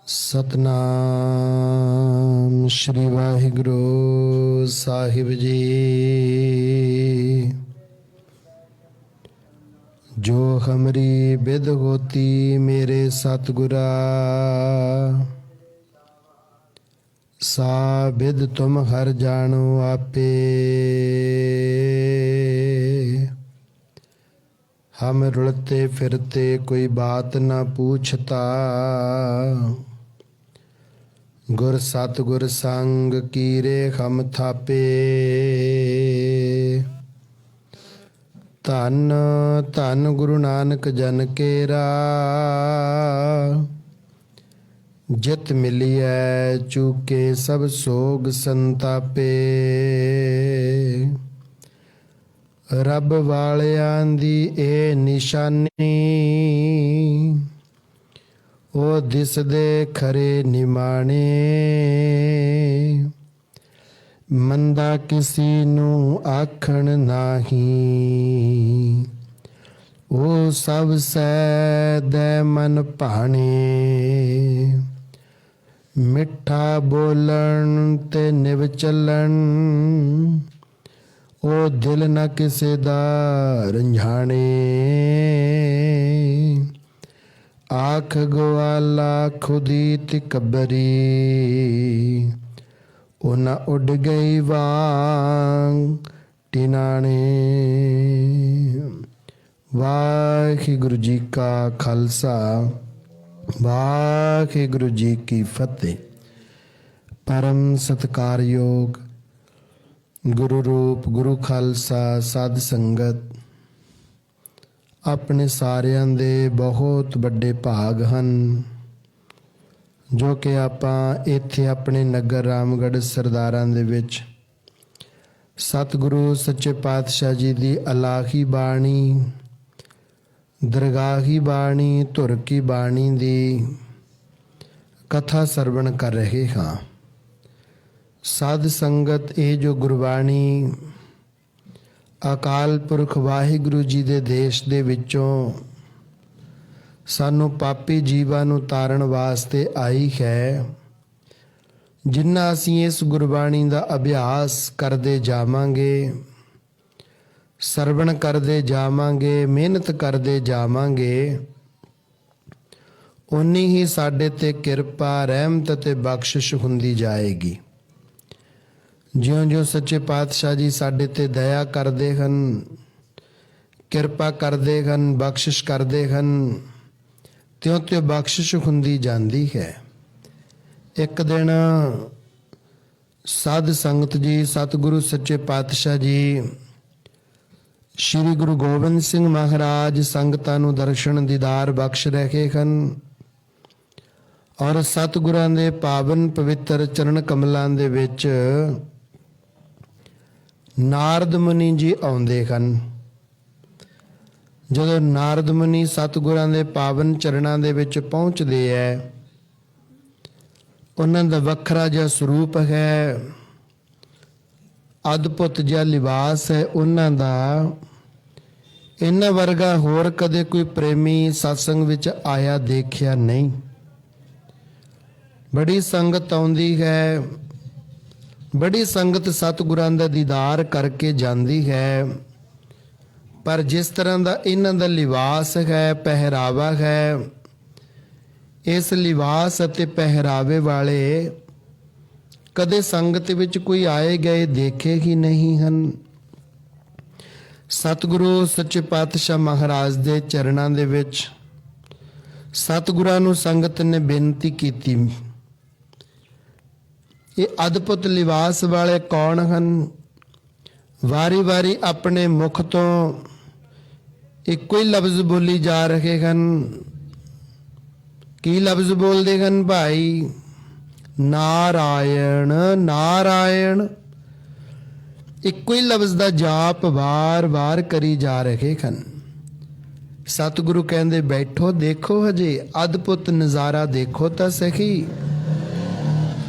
सतनाम श्री वाहिगुरु साहिब जी। जो हमरी बिद होती मेरे सतगुरा, सा बिद तुम हर जानो आपे। हम रुलते फिरते कोई बात न पूछता, गुर सतगुर संग कीरे हम थापे। धन धन गुरु नानक जन केरा, जित मिलिए चूके सब सोग संतापे। रब वालियां दी ए निशानी, ओ दिसदे खरे निमाणे। मंदा किसी नू आखण नाही, ओ सब सैदे मन भाणे। मिठा बोलन ते निव चलन, ओ दिल न किसे दा रंझाणे। आख गवाला खुदी तिकबरी, ओ न उड गई वांग टिनाणे। वाहिगुरु जी का खालसा, वाहिगुरु जी की फतेह। परम सत्कारयोग गुरु रूप गुरु खालसा साध संगत अपने सारिਆਂ ਦੇ ਬਹੁਤ ਵੱਡੇ ਭਾਗ ਹਨ ਜੋ ਕਿ ਆਪਾਂ ਇੱਥੇ ਆਪਣੇ ਨਗਰ ਰਾਮਗੜ੍ਹ ਸਰਦਾਰਾਂ ਦੇ ਵਿੱਚ ਸਤਿਗੁਰੂ ਸੱਚੇ ਪਾਤਸ਼ਾਹ ਜੀ ਦੀ ਅਲਾਹੀ ਬਾਣੀ, ਦਰਗਾਹੀ ਬਾਣੀ, ਧੁਰ ਕੀ ਬਾਣੀ ਦੀ ਕਥਾ ਸਰਵਣ ਕਰ ਰਹੇ ਹਾਂ। ਸਾਧ ਸੰਗਤ, ਇਹ ਜੋ ਗੁਰਬਾਣੀ ਅਕਾਲ ਪੁਰਖ ਵਾਹਿਗੁਰੂ ਜੀ ਦੇ ਦੇਸ਼ ਦੇ ਵਿੱਚੋਂ ਸਾਨੂੰ ਪਾਪੀ ਜੀਵਾਂ ਨੂੰ ਤਾਰਨ ਵਾਸਤੇ ਆਈ ਹੈ, ਜਿੰਨਾ ਅਸੀਂ ਇਸ ਗੁਰਬਾਣੀ ਦਾ ਅਭਿਆਸ ਕਰਦੇ ਜਾਵਾਂਗੇ, ਸਰਵਣ ਕਰਦੇ ਜਾਵਾਂਗੇ, ਮਿਹਨਤ ਕਰਦੇ ਜਾਵਾਂਗੇ, ਉਨੀ ਹੀ ਸਾਡੇ ਤੇ ਕਿਰਪਾ, ਰਹਿਮਤ ਅਤੇ ਬਖਸ਼ਿਸ਼ ਹੁੰਦੀ ਜਾਏਗੀ। ਜਿਉਂ-ਜਿਉਂ ਸੱਚੇ ਪਾਤਸ਼ਾਹ ਜੀ ਸਾਡੇ ਤੇ ਦਇਆ ਕਰਦੇ ਹਨ, ਕਿਰਪਾ ਕਰਦੇ ਹਨ, ਬਖਸ਼ਿਸ਼ ਕਰਦੇ ਹਨ, ਤਿਉਂ-ਤਿਉਂ ਬਖਸ਼ਿਸ਼ ਹੁੰਦੀ ਜਾਂਦੀ ਹੈ। ਇੱਕ ਦਿਨ ਸਾਧ ਸੰਗਤ ਜੀ, ਸਤਿਗੁਰੂ ਸੱਚੇ ਪਾਤਸ਼ਾਹ ਜੀ, ਸ਼੍ਰੀ ਗੁਰੂ ਗੋਬਿੰਦ ਸਿੰਘ ਮਹਾਰਾਜ ਸੰਗਤਾਂ ਨੂੰ ਦਰਸ਼ਨ ਦੀਦਾਰ ਬਖਸ਼ ਰਹੇ ਹਨ ਔਰ ਸਤਿਗੁਰਾਂ ਦੇ ਪਾਵਨ ਪਵਿੱਤਰ ਚਰਨ ਕਮਲਾਂ ਦੇ ਵਿੱਚ ਨਾਰਦ ਮੁਨੀ ਜੀ ਆਉਂਦੇ ਹਨ। ਜਦੋਂ ਨਾਰਦ ਮੁਨੀ ਸਤਿਗੁਰਾਂ ਦੇ ਪਾਵਨ ਚਰਨਾਂ ਦੇ ਵਿੱਚ ਪਹੁੰਚਦੇ ਹੈ, ਉਹਨਾਂ ਦਾ ਵੱਖਰਾ ਜਿਹਾ ਸਰੂਪ ਹੈ, ਅਦਭੁਤ ਜਿਹਾ ਲਿਬਾਸ ਹੈ ਉਹਨਾਂ ਦਾ। ਇਹਨਾਂ ਵਰਗਾ ਹੋਰ ਕਦੇ ਕੋਈ ਪ੍ਰੇਮੀ ਸਤਸੰਗ ਵਿੱਚ ਆਇਆ ਦੇਖਿਆ ਨਹੀਂ। ਬੜੀ ਸੰਗਤ ਆਉਂਦੀ ਹੈ, ਬੜੀ ਸੰਗਤ ਸਤਿਗੁਰਾਂ ਦਾ ਦੀਦਾਰ ਕਰਕੇ ਜਾਂਦੀ ਹੈ, ਪਰ ਜਿਸ ਤਰ੍ਹਾਂ ਦਾ ਇਹਨਾਂ ਦਾ ਲਿਬਾਸ ਹੈ, ਪਹਿਰਾਵਾ ਹੈ, ਇਸ ਲਿਬਾਸ ਅਤੇ ਪਹਿਰਾਵੇ ਵਾਲੇ ਕਦੇ ਸੰਗਤ ਵਿੱਚ ਕੋਈ ਆਏ ਗਏ ਦੇਖੇ ਹੀ ਨਹੀਂ ਹਨ। ਸਤਿਗੁਰੂ ਸੱਚੇ ਪਾਤਸ਼ਾਹ ਮਹਾਰਾਜ ਦੇ ਚਰਨਾਂ ਦੇ ਵਿੱਚ ਸਤਿਗੁਰਾਂ ਨੂੰ ਸੰਗਤ ਨੇ ਬੇਨਤੀ ਕੀਤੀ, ਇਹ ਅਦਭੁਤ ਲਿਬਾਸ ਵਾਲੇ ਕੌਣ ਹਨ? ਵਾਰੀ ਵਾਰੀ ਆਪਣੇ ਮੁਖ ਤੋਂ ਇੱਕੋ ਹੀ ਲਫ਼ਜ਼ ਬੋਲੀ ਜਾ ਰਹੇ ਹਨ। ਕੀ ਲਫ਼ਜ਼ ਬੋਲਦੇ ਹਨ ਭਾਈ? ਨਾਰਾਇਣ ਨਾਰਾਇਣ। ਇੱਕੋ ਹੀ ਲਫ਼ਜ਼ ਦਾ ਜਾਪ ਵਾਰ-ਵਾਰ ਕਰੀ ਜਾ ਰਹੇ ਹਨ। ਸਤਿਗੁਰੂ ਕਹਿੰਦੇ ਬੈਠੋ, ਦੇਖੋ, ਹਜੇ ਅਦਭੁਤ ਨਜ਼ਾਰਾ ਦੇਖੋ ਤਾਂ ਸਹੀ।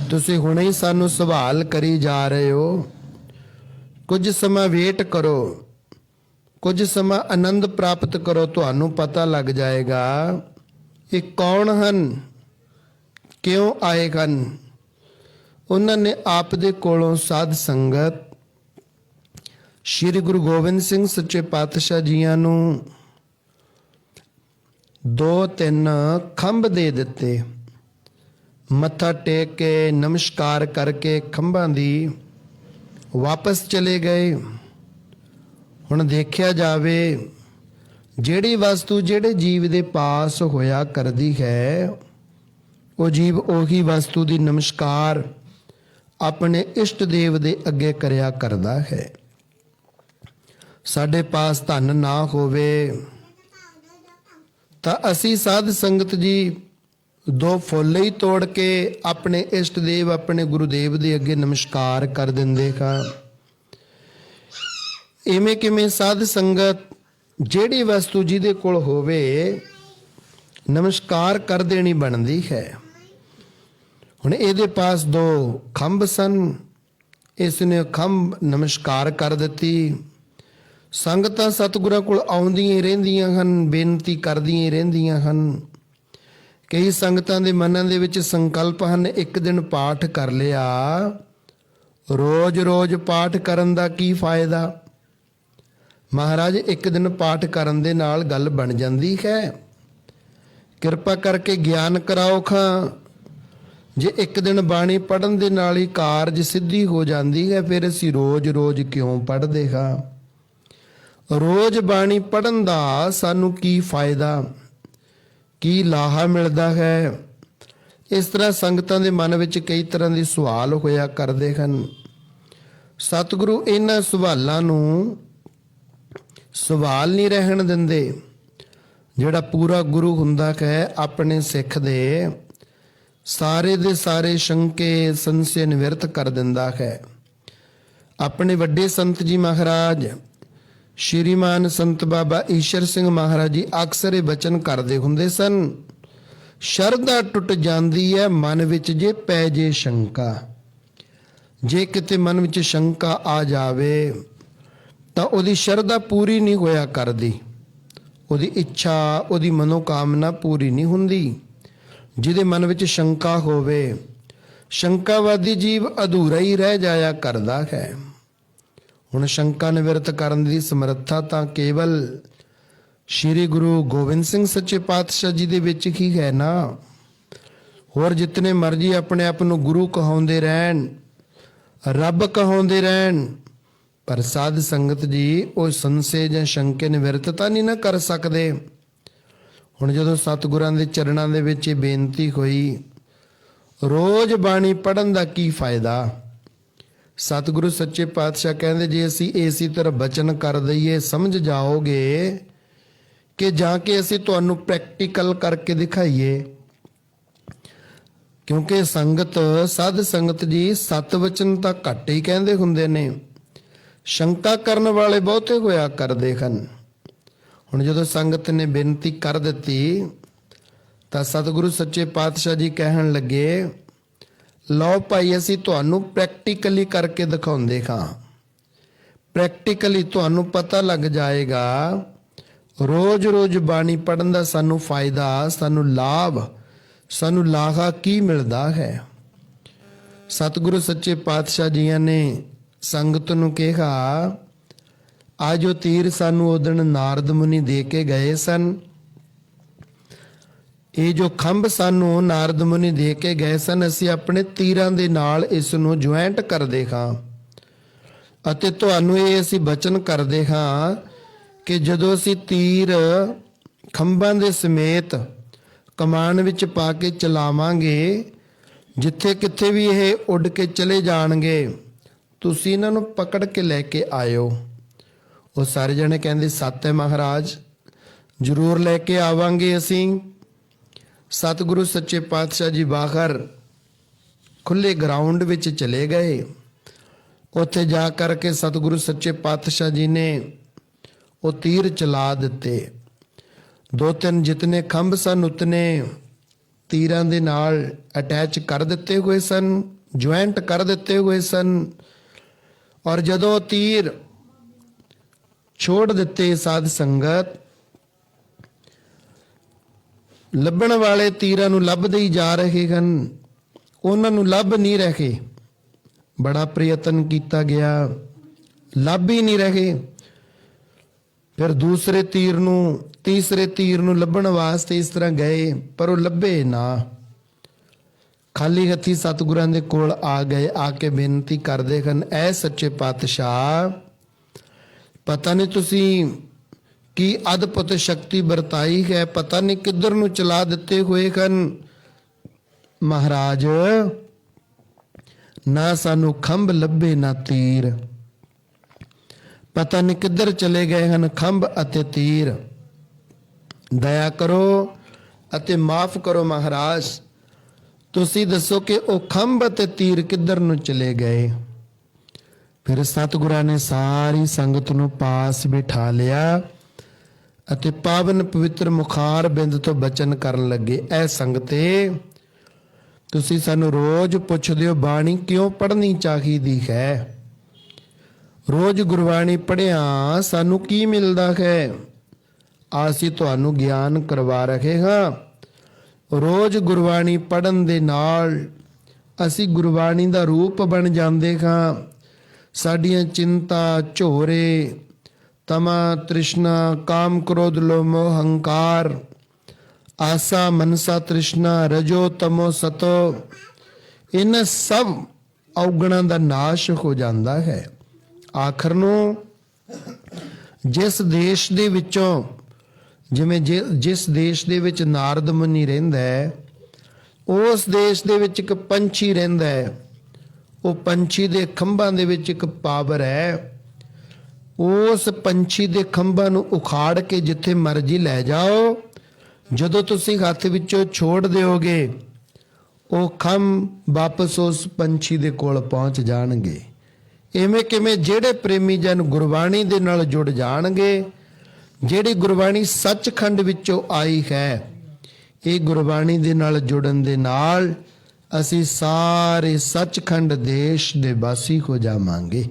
ਤੁਸੀਂ ਹੁਣੇ ਹੀ ਸਾਨੂੰ ਸਵਾਲ ਕਰੀ ਜਾ ਰਹੇ ਹੋ, ਕੁਝ ਸਮਾਂ ਵੇਟ ਕਰੋ, ਕੁਝ ਸਮਾਂ ਆਨੰਦ ਪ੍ਰਾਪਤ ਕਰੋ, ਤੁਹਾਨੂੰ ਪਤਾ ਲੱਗ ਜਾਏਗਾ ਇਹ ਕੌਣ ਹਨ, ਕਿਉਂ ਆਏ ਹਨ। ਉਹਨਾਂ ਨੇ ਆਪ ਦੇ ਕੋਲੋਂ ਸਾਧ ਸੰਗਤ ਸ੍ਰੀ ਗੁਰੂ ਗੋਬਿੰਦ ਸਿੰਘ ਸੱਚੇ ਪਾਤਸ਼ਾਹ ਜੀਆਂ ਨੂੰ 2-3 ਖੰਭ ਦੇ ਦਿੱਤੇ। ਮੱਥਾ ਟੇਕ ਕੇ ਨਮਸਕਾਰ ਕਰਕੇ ਖੰਭਾਂ ਦੀ ਵਾਪਸ ਚਲੇ ਗਏ। ਹੁਣ ਦੇਖਿਆ ਜਾਵੇ, ਜਿਹੜੀ ਵਸਤੂ ਜਿਹੜੇ ਜੀਵ ਦੇ ਪਾਸ ਹੋਇਆ ਕਰਦੀ ਹੈ, ਉਹ ਜੀਵ ਉਹੀ ਵਸਤੂ ਦੀ ਨਮਸਕਾਰ ਆਪਣੇ ਇਸ਼ਟ ਦੇਵ ਦੇ ਅੱਗੇ ਕਰਿਆ ਕਰਦਾ ਹੈ। ਸਾਡੇ ਪਾਸ ਧਨ ਨਾ ਹੋਵੇ ਤਾਂ ਅਸੀਂ ਸਾਧ ਸੰਗਤ ਜੀ 2 ਫੁੱਲ ਹੀ ਤੋੜ ਕੇ ਆਪਣੇ ਇਸ਼ਟ ਦੇਵ, ਆਪਣੇ ਗੁਰੂਦੇਵ ਦੇ ਅੱਗੇ ਨਮਸਕਾਰ ਕਰ ਦਿੰਦੇ ਹਾਂ। ਇਵੇਂ ਕਿਵੇਂ ਸਾਧ ਸੰਗਤ ਜਿਹੜੀ ਵਸਤੂ ਜਿਹਦੇ ਕੋਲ ਹੋਵੇ ਨਮਸਕਾਰ ਕਰ ਦੇਣੀ ਬਣਦੀ ਹੈ। ਹੁਣ ਇਹਦੇ ਪਾਸ 2 ਖੰਭ ਸਨ, ਇਸ ਨੇ ਖੰਭ ਨਮਸਕਾਰ ਕਰ ਦਿੱਤੀ। ਸੰਗਤਾਂ ਸਤਿਗੁਰਾਂ ਕੋਲ ਆਉਂਦੀਆਂ ਹੀ ਰਹਿੰਦੀਆਂ ਹਨ, ਬੇਨਤੀ ਕਰਦੀਆਂ ਹੀ ਰਹਿੰਦੀਆਂ ਹਨ। ਕਈ ਸੰਗਤਾਂ ਦੇ ਮਨਾਂ ਦੇ ਵਿੱਚ ਸੰਕਲਪ ਹਨ, ਇੱਕ ਦਿਨ ਪਾਠ ਕਰ ਲਿਆ, ਰੋਜ਼-ਰੋਜ਼ ਪਾਠ ਕਰਨ ਦਾ ਕੀ ਫਾਇਦਾ। ਮਹਾਰਾਜ, ਇੱਕ ਦਿਨ ਪਾਠ ਕਰਨ ਦੇ ਨਾਲ ਗੱਲ ਬਣ ਜਾਂਦੀ ਹੈ। ਕਿਰਪਾ ਕਰਕੇ ਗਿਆਨ ਕਰਾਓ ਖਾਂ। ਜੇ ਇੱਕ ਦਿਨ ਬਾਣੀ ਪੜ੍ਹਨ ਦੇ ਨਾਲ ਹੀ ਕਾਰਜ ਸਿੱਧੀ ਹੋ ਜਾਂਦੀ ਹੈ, ਫਿਰ ਅਸੀਂ ਰੋਜ਼-ਰੋਜ਼ ਕਿਉਂ ਪੜ੍ਹਦੇ ਹਾਂ। ਰੋਜ਼ ਬਾਣੀ ਪੜ੍ਹਨ ਦਾ ਸਾਨੂੰ ਕੀ ਫਾਇਦਾ, ਕੀ ਲਾਹਾ ਮਿਲਦਾ ਹੈ। ਇਸ ਤਰ੍ਹਾਂ ਸੰਗਤਾਂ ਦੇ ਮਨ ਵਿੱਚ ਕਈ ਤਰ੍ਹਾਂ ਦੇ ਸਵਾਲ ਹੋਇਆ ਕਰਦੇ ਹਨ। ਸਤਿਗੁਰੂ ਇਹਨਾਂ ਸਵਾਲਾਂ ਨੂੰ ਸਵਾਲ ਨਹੀਂ ਰਹਿਣ ਦਿੰਦੇ। ਜਿਹੜਾ ਪੂਰਾ ਗੁਰੂ ਹੁੰਦਾ ਹੈ, ਆਪਣੇ ਸਿੱਖ ਦੇ ਸਾਰੇ ਦੇ ਸਾਰੇ ਸ਼ੰਕੇ ਸੰਸ਼ੇ ਨਿਵਰਤ ਕਰ ਦਿੰਦਾ ਹੈ। ਆਪਣੇ ਵੱਡੇ ਸੰਤ ਜੀ ਮਹਾਰਾਜ ਸ਼੍ਰੀਮਾਨ ਸੰਤ ਬਾਬਾ ਈਸ਼ਰ ਸਿੰਘ ਮਹਾਰਾਜ ਜੀ ਅਕਸਰ ਇਹ ਬਚਨ ਕਰਦੇ ਹੁੰਦੇ ਸਨ, ਸ਼ਰਧਾ ਟੁੱਟ ਜਾਂਦੀ ਹੈ ਮਨ ਵਿੱਚ ਜੇ ਪੈ ਜੇ ਸ਼ੰਕਾ। ਜੇ ਕਿਤੇ ਮਨ ਵਿੱਚ ਸ਼ੰਕਾ ਆ ਜਾਵੇ ਤਾਂ ਉਹਦੀ ਸ਼ਰਧਾ ਪੂਰੀ ਨਹੀਂ ਹੋਇਆ ਕਰਦੀ, ਉਹਦੀ ਇੱਛਾ, ਉਹਦੀ ਮਨੋਕਾਮਨਾ ਪੂਰੀ ਨਹੀਂ ਹੁੰਦੀ। ਜਿਹਦੇ ਮਨ ਵਿੱਚ ਸ਼ੰਕਾ ਹੋਵੇ, ਸ਼ੰਕਾਵਾਦੀ ਜੀਵ ਅਧੂਰਾ ਹੀ ਰਹਿ ਜਾਇਆ ਕਰਦਾ ਹੈ। ਹੁਣ ਸ਼ੰਕਾ ਨਿਵਰਤ ਕਰਨ ਦੀ ਸਮਰੱਥਾ ਤਾਂ ਕੇਵਲ ਸ੍ਰੀ ਗੁਰੂ ਗੋਬਿੰਦ ਸਿੰਘ ਸੱਚੇ ਪਾਤਸ਼ਾਹ ਜੀ ਦੇ ਵਿੱਚ ਹੀ ਹੈ ਨਾ। ਹੋਰ ਜਿਤਨੇ ਮਰਜ਼ੀ ਆਪਣੇ ਆਪ ਨੂੰ ਗੁਰੂ ਕਹਾਉਂਦੇ ਰਹਿਣ, ਰੱਬ ਕਹਾਉਂਦੇ ਰਹਿਣ, ਪਰ ਸਾਧ ਸੰਗਤ ਜੀ ਉਹ ਸੰਸ਼ੇ ਜਾਂ ਸ਼ੰਕੇ ਨਿਵਰਤਤਾ ਨਹੀਂ ਨਾ ਕਰ ਸਕਦੇ। ਹੁਣ ਜਦੋਂ ਸਤਿਗੁਰਾਂ ਦੇ ਚਰਨਾਂ ਦੇ ਵਿੱਚ ਇਹ ਬੇਨਤੀ ਹੋਈ, ਰੋਜ਼ ਬਾਣੀ ਪੜ੍ਹਨ ਦਾ ਕੀ ਫਾਇਦਾ। ਸਤਿਗੁਰੂ ਸੱਚੇ ਪਾਤਸ਼ਾਹ ਕਹਿੰਦੇ, ਜੇ ਅਸੀਂ ਇਸੇ ਤਰ੍ਹਾਂ ਬਚਨ ਕਰ ਦਈਏ, ਸਮਝ ਜਾਓਗੇ ਕਿ ਜਾਂ ਕਿ ਅਸੀਂ ਤੁਹਾਨੂੰ ਪ੍ਰੈਕਟੀਕਲ ਕਰਕੇ ਦਿਖਾਈਏ। ਕਿਉਂਕਿ ਸੰਗਤ, ਸਾਧ ਸੰਗਤ ਜੀ 7 ਵਚਨ ਤਾਂ ਘੱਟ ਹੀ ਕਹਿੰਦੇ ਹੁੰਦੇ ਨੇ, ਸ਼ੰਕਾ ਕਰਨ ਵਾਲੇ ਬਹੁਤੇ ਹੋਇਆ ਕਰਦੇ ਹਨ। ਹੁਣ ਜਦੋਂ ਸੰਗਤ ਨੇ ਬੇਨਤੀ ਕਰ ਦਿੱਤੀ ਤਾਂ ਸਤਿਗੁਰੂ ਸੱਚੇ ਪਾਤਸ਼ਾਹ ਜੀ ਕਹਿਣ ਲੱਗੇ, ਲਓ ਭਾਈ, ਅਸੀਂ ਤੁਹਾਨੂੰ ਪ੍ਰੈਕਟੀਕਲੀ ਕਰਕੇ ਦਿਖਾਉਂਦੇ ਹਾਂ। ਪ੍ਰੈਕਟੀਕਲੀ ਤੁਹਾਨੂੰ ਪਤਾ ਲੱਗ ਜਾਏਗਾ ਰੋਜ਼-ਰੋਜ਼ ਬਾਣੀ ਪੜ੍ਹਨ ਦਾ ਸਾਨੂੰ ਫਾਇਦਾ, ਸਾਨੂੰ ਲਾਭ, ਸਾਨੂੰ ਲਾਹਾ ਕੀ ਮਿਲਦਾ ਹੈ। ਸਤਿਗੁਰੂ ਸੱਚੇ ਪਾਤਸ਼ਾਹ ਜੀਆਂ ਨੇ ਸੰਗਤ ਨੂੰ ਕਿਹਾ, ਆ ਜੋ ਤੀਰ ਸਾਨੂੰ ਉਦਣ ਨਾਰਦ ਮੁਨੀ ਦੇ ਕੇ ਗਏ ਸਨ, ਇਹ ਜੋ ਖੰਭ ਸਾਨੂੰ ਨਾਰਦ ਮੁਨੀ ਦੇ ਕੇ ਗਏ ਸਨ, ਅਸੀਂ ਆਪਣੇ ਤੀਰਾਂ ਦੇ ਨਾਲ ਇਸ ਨੂੰ ਜੁਆਇੰਟ ਕਰਦੇ ਹਾਂ ਅਤੇ ਤੁਹਾਨੂੰ ਇਹ ਅਸੀਂ ਬਚਨ ਕਰਦੇ ਹਾਂ ਕਿ ਜਦੋਂ ਅਸੀਂ ਤੀਰ ਖੰਭਾਂ ਦੇ ਸਮੇਤ ਕਮਾਨ ਵਿੱਚ ਪਾ ਕੇ ਚਲਾਵਾਂਗੇ, ਜਿੱਥੇ ਕਿੱਥੇ ਵੀ ਇਹ ਉੱਡ ਕੇ ਚਲੇ ਜਾਣਗੇ, ਤੁਸੀਂ ਇਹਨਾਂ ਨੂੰ ਪਕੜ ਕੇ ਲੈ ਕੇ ਆਇਓ। ਉਹ ਸਾਰੇ ਜਣੇ ਕਹਿੰਦੇ, ਸੱਤ ਹੈ ਮਹਾਰਾਜ, ਜ਼ਰੂਰ ਲੈ ਕੇ ਆਵਾਂਗੇ ਅਸੀਂ। ਸਤਿਗੁਰੂ ਸੱਚੇ ਪਾਤਸ਼ਾਹ ਜੀ ਬਾਹਰ ਖੁੱਲੇ ਗਰਾਊਂਡ ਵਿੱਚ ਚਲੇ ਗਏ। ਉੱਥੇ ਜਾ ਕਰਕੇ ਸਤਿਗੁਰੂ ਸੱਚੇ ਪਾਤਸ਼ਾਹ ਜੀ ਨੇ ਉਹ ਤੀਰ ਚਲਾ ਦਿੱਤੇ। 2-3 ਜਿਤਨੇ ਖੰਭ ਸਨ ਉਤਨੇ ਤੀਰਾਂ ਦੇ ਨਾਲ ਅਟੈਚ ਕਰ ਦਿੱਤੇ ਹੋਏ ਸਨ, ਜੁਆਇੰਟ ਕਰ ਦਿੱਤੇ ਹੋਏ ਸਨ। ਔਰ ਜਦੋਂ ਤੀਰ ਛੋੜ ਦਿੱਤੇ ਸਾਧ ਸੰਗਤ। ਲੱਭਣ ਵਾਲੇ ਤੀਰਾਂ ਨੂੰ ਲੱਭਦੇ ਹੀ ਜਾ ਰਹੇ ਹਨ, ਉਹਨਾਂ ਨੂੰ ਲੱਭ ਨਹੀਂ ਰਹੇ। ਬੜਾ ਪ੍ਰਯਤਨ ਕੀਤਾ ਗਿਆ, ਲੱਭ ਹੀ ਨਹੀਂ ਰਹੇ। ਫਿਰ ਦੂਸਰੇ ਤੀਰ ਨੂੰ, ਤੀਸਰੇ ਤੀਰ ਨੂੰ ਲੱਭਣ ਵਾਸਤੇ ਇਸ ਤਰ੍ਹਾਂ ਗਏ, ਪਰ ਉਹ ਲੱਭੇ ਨਾ। ਖਾਲੀ ਹੱਥੀ ਸਤਿਗੁਰਾਂ ਦੇ ਕੋਲ ਆ ਗਏ, ਆ ਕੇ ਬੇਨਤੀ ਕਰਦੇ ਹਨ, ਐ ਸੱਚੇ ਪਾਤਸ਼ਾਹ, ਪਤਾ ਨਹੀਂ ਤੁਸੀਂ ਕੀ ਅਦਭੁਤ ਸ਼ਕਤੀ ਵਰਤਾਈ ਹੈ, ਪਤਾ ਨਹੀਂ ਕਿੱਧਰ ਨੂੰ ਚਲਾ ਦਿੱਤੇ ਹੋਏ ਹਨ। ਮਹਾਰਾਜ, ਨਾ ਸਾਨੂੰ ਖੰਭ ਲੱਭੇ ਨਾ ਤੀਰ, ਪਤਾ ਨਹੀਂ ਕਿੱਧਰ ਚਲੇ ਗਏ ਹਨ ਖੰਭ ਅਤੇ ਤੀਰ। ਦਇਆ ਕਰੋ ਅਤੇ ਮਾਫ ਕਰੋ ਮਹਾਰਾਜ, ਤੁਸੀਂ ਦੱਸੋ ਕਿ ਉਹ ਖੰਭ ਅਤੇ ਤੀਰ ਕਿੱਧਰ ਨੂੰ ਚਲੇ ਗਏ। ਫਿਰ ਸਤਿਗੁਰਾਂ ਨੇ ਸਾਰੀ ਸੰਗਤ ਨੂੰ ਪਾਸ ਬਿਠਾ ਲਿਆ ਅਤੇ ਪਾਵਨ ਪਵਿੱਤਰ ਮੁਖਾਰ ਬਿੰਦ ਤੋਂ ਬਚਨ ਕਰਨ ਲੱਗੇ। ਐ ਸੰਗਤੇ, ਤੁਸੀਂ ਸਾਨੂੰ ਰੋਜ਼ ਪੁੱਛਦੇ ਹੋ ਬਾਣੀ ਕਿਉਂ ਪੜ੍ਹਨੀ ਚਾਹੀਦੀ ਹੈ। ਰੋਜ਼ ਗੁਰਬਾਣੀ ਪੜ੍ਹਿਆ ਸਾਨੂੰ ਕੀ ਮਿਲਦਾ ਹੈ? ਅਸੀਂ ਤੁਹਾਨੂੰ ਗਿਆਨ ਕਰਵਾ ਰਹੇ ਹਾਂ। ਰੋਜ਼ ਗੁਰਬਾਣੀ ਪੜ੍ਹਨ ਦੇ ਨਾਲ ਅਸੀਂ ਗੁਰਬਾਣੀ ਦਾ ਰੂਪ ਬਣ ਜਾਂਦੇ ਹਾਂ। ਸਾਡੀਆਂ ਚਿੰਤਾ, ਝੋਰੇ, ਤਮਾ, ਤ੍ਰਿਸ਼ਨਾ, ਕਾਮ, ਕ੍ਰੋਧ, ਲੋਭ, ਮੋਹ, ਹੰਕਾਰ, ਆਸਾ, ਮਨਸਾ, ਤ੍ਰਿਸ਼ਨਾ, ਰਜੋ, ਤਮੋ, ਸਤੋ, ਇਹਨਾਂ ਸਭ ਔਗਣਾਂ ਦਾ ਨਾਸ਼ ਹੋ ਜਾਂਦਾ ਹੈ। ਆਖਰ ਨੂੰ ਜਿਸ ਦੇਸ਼ ਦੇ ਵਿੱਚੋਂ, ਜਿਵੇਂ ਜਿਸ ਦੇਸ਼ ਦੇ ਵਿੱਚ ਨਾਰਦ ਮੁਨੀ ਰਹਿੰਦਾ ਹੈ, ਉਸ ਦੇਸ਼ ਦੇ ਵਿੱਚ ਇੱਕ ਪੰਛੀ ਰਹਿੰਦਾ ਹੈ। ਉਹ ਪੰਛੀ ਦੇ ਖੰਭਾਂ ਦੇ ਵਿੱਚ ਇੱਕ ਪਾਵਰ ਹੈ। ਉਸ ਪੰਛੀ ਦੇ ਖੰਭਾਂ ਨੂੰ ਉਖਾੜ ਕੇ ਜਿੱਥੇ ਮਰਜ਼ੀ ਲੈ ਜਾਓ, ਜਦੋਂ ਤੁਸੀਂ ਹੱਥ ਵਿੱਚੋਂ ਛੋੜ ਦਿਓਗੇ, ਉਹ ਖੰਭ ਵਾਪਸ ਉਸ ਪੰਛੀ ਦੇ ਕੋਲ ਪਹੁੰਚ ਜਾਣਗੇ। ਇਵੇਂ ਕਿਵੇਂ ਜਿਹੜੇ ਪ੍ਰੇਮੀ ਜਨ ਗੁਰਬਾਣੀ ਦੇ ਨਾਲ ਜੁੜ ਜਾਣਗੇ, ਜਿਹੜੀ ਗੁਰਬਾਣੀ ਸੱਚਖੰਡ ਵਿੱਚੋਂ ਆਈ ਹੈ, ਇਹ ਗੁਰਬਾਣੀ ਦੇ ਨਾਲ ਜੁੜਨ ਦੇ ਨਾਲ ਅਸੀਂ ਸਾਰੇ ਸੱਚਖੰਡ ਦੇਸ਼ ਦੇ ਵਾਸੀ ਹੋ ਜਾਵਾਂਗੇ।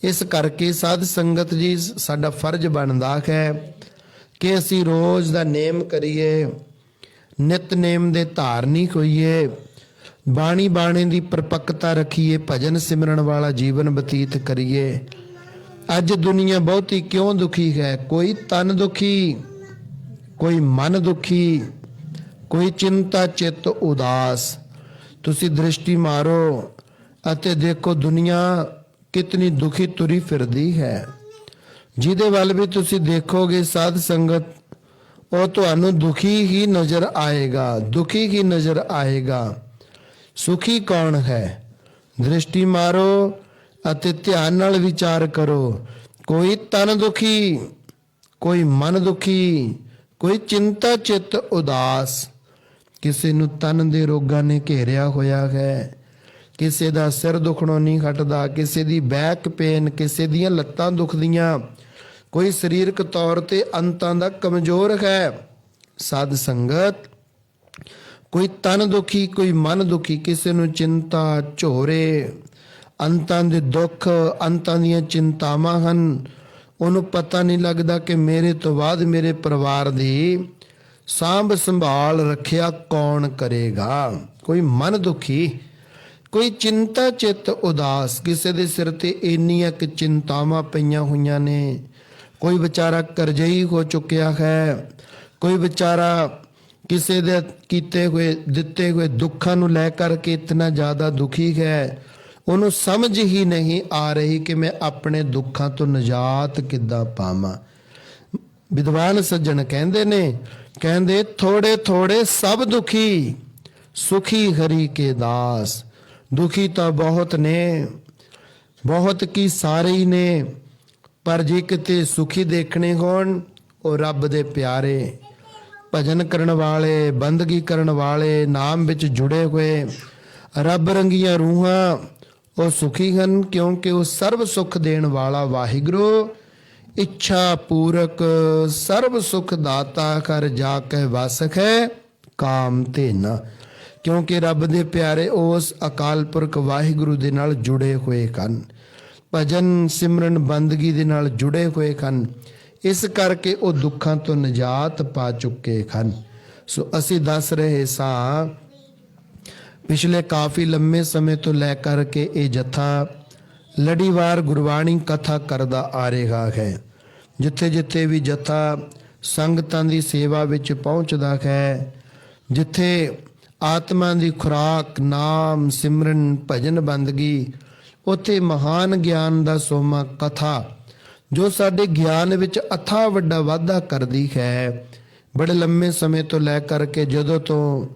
ਇਸ ਕਰਕੇ ਸਾਧ ਸੰਗਤ ਜੀ, ਸਾਡਾ ਫਰਜ਼ ਬਣਦਾ ਹੈ ਕਿ ਅਸੀਂ ਰੋਜ਼ ਦਾ ਨੇਮ ਕਰੀਏ, ਨਿਤਨੇਮ ਦੇ ਧਾਰਨੀ ਹੋਈਏ, ਬਾਣੀ ਬਾਣੇ ਦੀ ਪਰਪੱਕਤਾ ਰੱਖੀਏ, ਭਜਨ ਸਿਮਰਨ ਵਾਲਾ ਜੀਵਨ ਬਤੀਤ ਕਰੀਏ। ਅੱਜ ਦੁਨੀਆ ਬਹੁਤੀ ਕਿਉਂ ਦੁਖੀ ਹੈ? ਕੋਈ ਤਨ ਦੁਖੀ, ਕੋਈ ਮਨ ਦੁਖੀ, ਕੋਈ ਚਿੰਤਾ ਚਿੱਤ ਉਦਾਸ। ਤੁਸੀਂ ਦ੍ਰਿਸ਼ਟੀ ਮਾਰੋ ਅਤੇ ਦੇਖੋ ਦੁਨੀਆ ਕਿਤਨੀ ਦੁਖੀ ਤੁਰੀ ਫਿਰਦੀ ਹੈ। ਜਿਹਦੇ ਵੱਲ ਵੀ ਤੁਸੀਂ ਦੇਖੋਗੇ ਸਾਧ ਸੰਗਤ, ਉਹ ਤੁਹਾਨੂੰ ਦੁਖੀ ਹੀ ਨਜ਼ਰ ਆਏਗਾ, ਦੁਖੀ ਹੀ ਨਜ਼ਰ ਆਏਗਾ। ਸੁਖੀ ਕੌਣ ਹੈ? ਦ੍ਰਿਸ਼ਟੀ ਮਾਰੋ ਅਤੇ ਧਿਆਨ ਨਾਲ ਵਿਚਾਰ ਕਰੋ। ਕੋਈ ਤਨ ਦੁਖੀ, ਕੋਈ ਮਨ ਦੁਖੀ, ਕੋਈ ਚਿੰਤਾ ਚਿੱਤ ਉਦਾਸ। ਕਿਸੇ ਨੂੰ ਤਨ ਦੇ ਰੋਗਾਂ ਨੇ ਘੇਰਿਆ ਹੋਇਆ ਹੈ, ਕਿਸੇ ਦਾ ਸਿਰ ਦੁਖਣੋਂ ਨਹੀਂ ਹਟਦਾ, ਕਿਸੇ ਦੀ ਬੈਕ ਪੇਨ, ਕਿਸੇ ਦੀਆਂ ਲੱਤਾਂ ਦੁਖਦੀਆਂ, ਕੋਈ ਸਰੀਰਕ ਤੌਰ ਤੇ ਅੰਤਾਂ ਦਾ ਕਮਜ਼ੋਰ ਹੈ। ਸਾਧ ਸੰਗਤ, ਕੋਈ ਤਨ ਦੁਖੀ, ਕੋਈ ਮਨ ਦੁਖੀ, ਕਿਸੇ ਨੂੰ ਚਿੰਤਾ, ਝੋਰੇ, ਅੰਤਾਂ ਦੇ ਦੁੱਖ, ਅੰਤਾਂ ਦੀਆਂ ਚਿੰਤਾਵਾਂ ਹਨ। ਉਹਨੂੰ ਪਤਾ ਨਹੀਂ ਲੱਗਦਾ ਕਿ ਮੇਰੇ ਤੋਂ ਬਾਅਦ ਮੇਰੇ ਪਰਿਵਾਰ ਦੀ ਸਾਂਭ ਸੰਭਾਲ ਰੱਖਿਆ ਕੌਣ ਕਰੇਗਾ। ਕੋਈ ਮਨ ਦੁਖੀ, ਕੋਈ ਚਿੰਤਾ ਚਿੱਤ ਉਦਾਸ, ਕਿਸੇ ਦੇ ਸਿਰ ਤੇ ਇੰਨੀਆਂ ਕਿ ਚਿੰਤਾਵਾਂ ਪਈਆਂ ਹੋਈਆਂ ਨੇ। ਕੋਈ ਵਿਚਾਰਾ ਕਰਜ਼ਈ ਹੋ ਚੁੱਕਿਆ ਹੈ, ਕੋਈ ਵਿਚਾਰਾ ਕਿਸੇ ਦੇ ਕੀਤੇ ਹੋਏ ਦਿੱਤੇ ਹੋਏ ਦੁੱਖਾਂ ਨੂੰ ਲੈ ਕਰਕੇ ਇਤਨਾ ਜ਼ਿਆਦਾ ਦੁਖੀ ਹੈ, ਉਹਨੂੰ ਸਮਝ ਹੀ ਨਹੀਂ ਆ ਰਹੀ ਕਿ ਮੈਂ ਆਪਣੇ ਦੁੱਖਾਂ ਤੋਂ ਨਿਜਾਤ ਕਿੱਦਾਂ ਪਾਵਾਂ। ਵਿਦਵਾਨ ਸੱਜਣ ਕਹਿੰਦੇ ਨੇ, ਕਹਿੰਦੇ ਥੋੜੇ ਥੋੜੇ ਸਭ ਦੁਖੀ, ਸੁਖੀ ਹਰੀ ਕੇ ਦਾਸ। ਦੁਖੀ ਤਾਂ ਬਹੁਤ ਨੇ, ਬਹੁਤ ਕੀ ਸਾਰੇ ਹੀ ਨੇ, ਪਰ ਜੇ ਕਿਤੇ ਸੁਖੀ ਦੇਖਣੇ ਹੋਣ, ਉਹ ਰੱਬ ਦੇ ਪਿਆਰੇ, ਭਜਨ ਕਰਨ ਵਾਲੇ, ਬੰਦਗੀ ਕਰਨ ਵਾਲੇ, ਨਾਮ ਵਿੱਚ ਜੁੜੇ ਹੋਏ ਰੱਬ ਰੰਗੀਆਂ ਰੂਹਾਂ, ਉਹ ਸੁਖੀ ਹਨ। ਕਿਉਂਕਿ ਉਹ ਸਰਬ ਸੁਖ ਦੇਣ ਵਾਲਾ ਵਾਹਿਗੁਰੂ ਇੱਛਾ ਪੂਰਕ ਸਰਬ ਸੁਖ ਦਾਤਾ ਕਰ ਜਾ ਕੇ ਵਸ ਹੈ ਕਾਮ ਧੇਨਾ। ਕਿਉਂਕਿ ਰੱਬ ਦੇ ਪਿਆਰੇ ਉਸ ਅਕਾਲ ਪੁਰਖ ਵਾਹਿਗੁਰੂ ਦੇ ਨਾਲ ਜੁੜੇ ਹੋਏ ਹਨ। ਭਜਨ ਸਿਮਰਨ ਬੰਦਗੀ ਦੇ ਨਾਲ ਜੁੜੇ ਹੋਏ ਹਨ। ਇਸ ਕਰਕੇ ਉਹ ਦੁੱਖਾਂ ਤੋਂ ਨਿਜਾਤ ਪਾ ਚੁੱਕੇ ਹਨ। ਸੋ ਅਸੀਂ ਦੱਸ ਰਹੇ ਸਾਂ ਪਿਛਲੇ ਕਾਫੀ ਲੰਮੇ ਸਮੇਂ ਤੋਂ ਲੈ ਕਰਕੇ ਇਹ ਜਥਾ ਲੜੀਵਾਰ ਗੁਰਬਾਣੀ ਕਥਾ ਕਰਦਾ ਆ ਰਿਹਾ ਹੈ। ਜਿੱਥੇ ਜਿੱਥੇ ਵੀ ਜਥਾ ਸੰਗਤਾਂ ਦੀ ਸੇਵਾ ਵਿੱਚ ਪਹੁੰਚਦਾ ਹੈ, ਜਿੱਥੇ ਆਤਮਾ ਦੀ ਖੁਰਾਕ ਨਾਮ ਸਿਮਰਨ ਭਜਨ ਬੰਦਗੀ, ਉੱਥੇ ਮਹਾਨ ਗਿਆਨ ਦਾ ਸੋਮਾ ਕਥਾ ਜੋ ਸਾਡੇ ਗਿਆਨ ਵਿੱਚ ਅਥਾਹ ਵੱਡਾ ਵਾਧਾ ਕਰਦੀ ਹੈ। ਬੜੇ ਲੰਮੇ ਸਮੇਂ ਤੋਂ ਲੈ ਕਰਕੇ ਜਦੋਂ ਤੋਂ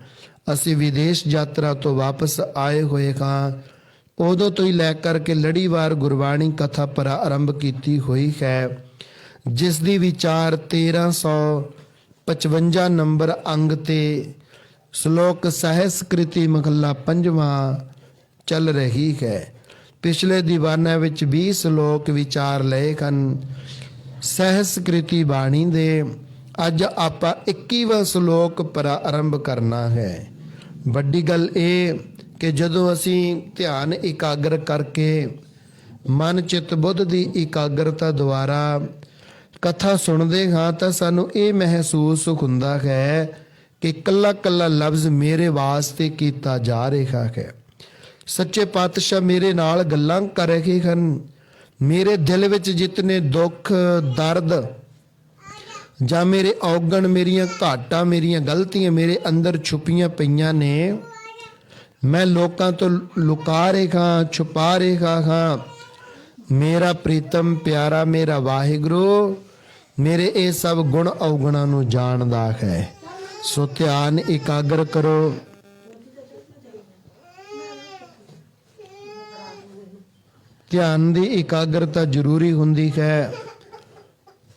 ਅਸੀਂ ਵਿਦੇਸ਼ ਯਾਤਰਾ ਤੋਂ ਵਾਪਸ ਆਏ ਹੋਏ ਹਾਂ, ਉਦੋਂ ਤੋਂ ਹੀ ਲੈ ਕਰਕੇ ਲੜੀਵਾਰ ਗੁਰਬਾਣੀ ਕਥਾ ਪ੍ਰਾਰੰਭ ਕੀਤੀ ਹੋਈ ਹੈ, ਜਿਸ ਦੀ ਵਿਚਾਰ 1355 ਨੰਬਰ ਅੰਗ ਤੇ ਸ਼ਲੋਕ ਸਹਿਸਕ੍ਰਿਤੀ ਮਹੱਲਾ 5ਵਾਂ ਚੱਲ ਰਹੀ ਹੈ। ਪਿਛਲੇ ਦੀਵਾਨਾਂ ਵਿੱਚ 20 ਸ਼ਲੋਕ ਵਿਚਾਰ ਲਏ ਹਨ ਸਹਿਸਕ੍ਰਿਤੀ ਬਾਣੀ ਦੇ। ਅੱਜ ਆਪਾਂ 21ਵਾਂ ਸ਼ਲੋਕ ਪ੍ਰਾਰੰਭ ਕਰਨਾ ਹੈ। ਵੱਡੀ ਗੱਲ ਇਹ ਕਿ ਜਦੋਂ ਅਸੀਂ ਧਿਆਨ ਇਕਾਗਰ ਕਰਕੇ ਮਨ ਚਿੱਤ ਬੁੱਧ ਦੀ ਇਕਾਗਰਤਾ ਦੁਆਰਾ ਕਥਾ ਸੁਣਦੇ ਹਾਂ ਤਾਂ ਸਾਨੂੰ ਇਹ ਮਹਿਸੂਸ ਹੁੰਦਾ ਹੈ ਕਿ ਕੱਲਾ ਕੱਲਾ ਲਫ਼ਜ਼ ਮੇਰੇ ਵਾਸਤੇ ਕੀਤਾ ਜਾ ਰਿਹਾ ਹੈ। ਸੱਚੇ ਪਾਤਸ਼ਾਹ ਮੇਰੇ ਨਾਲ ਗੱਲਾਂ ਕਰ ਰਹੇ ਹਨ। ਮੇਰੇ ਦਿਲ ਵਿੱਚ ਜਿਤਨੇ ਦੁੱਖ ਦਰਦ ਜਾਂ ਮੇਰੇ ਔਗਣ, ਮੇਰੀਆਂ ਘਾਟਾਂ, ਮੇਰੀਆਂ ਗਲਤੀਆਂ ਮੇਰੇ ਅੰਦਰ ਛੁਪੀਆਂ ਪਈਆਂ ਨੇ, ਮੈਂ ਲੋਕਾਂ ਤੋਂ ਲੁਕਾ ਰਿਹਾ, ਛੁਪਾ ਰਿਹਾ ਹਾਂ। ਮੇਰਾ ਪ੍ਰੀਤਮ ਪਿਆਰਾ ਮੇਰਾ ਵਾਹਿਗੁਰੂ ਮੇਰੇ ਇਹ ਸਭ ਗੁਣ ਔਗਣਾਂ ਨੂੰ ਜਾਣਦਾ ਹੈ। ਸੋ ਧਿਆਨ ਇਕਾਗਰ ਕਰੋ। ਧਿਆਨ ਦੀ ਇਕਾਗਰਤਾ ਜ਼ਰੂਰੀ ਹੁੰਦੀ ਹੈ।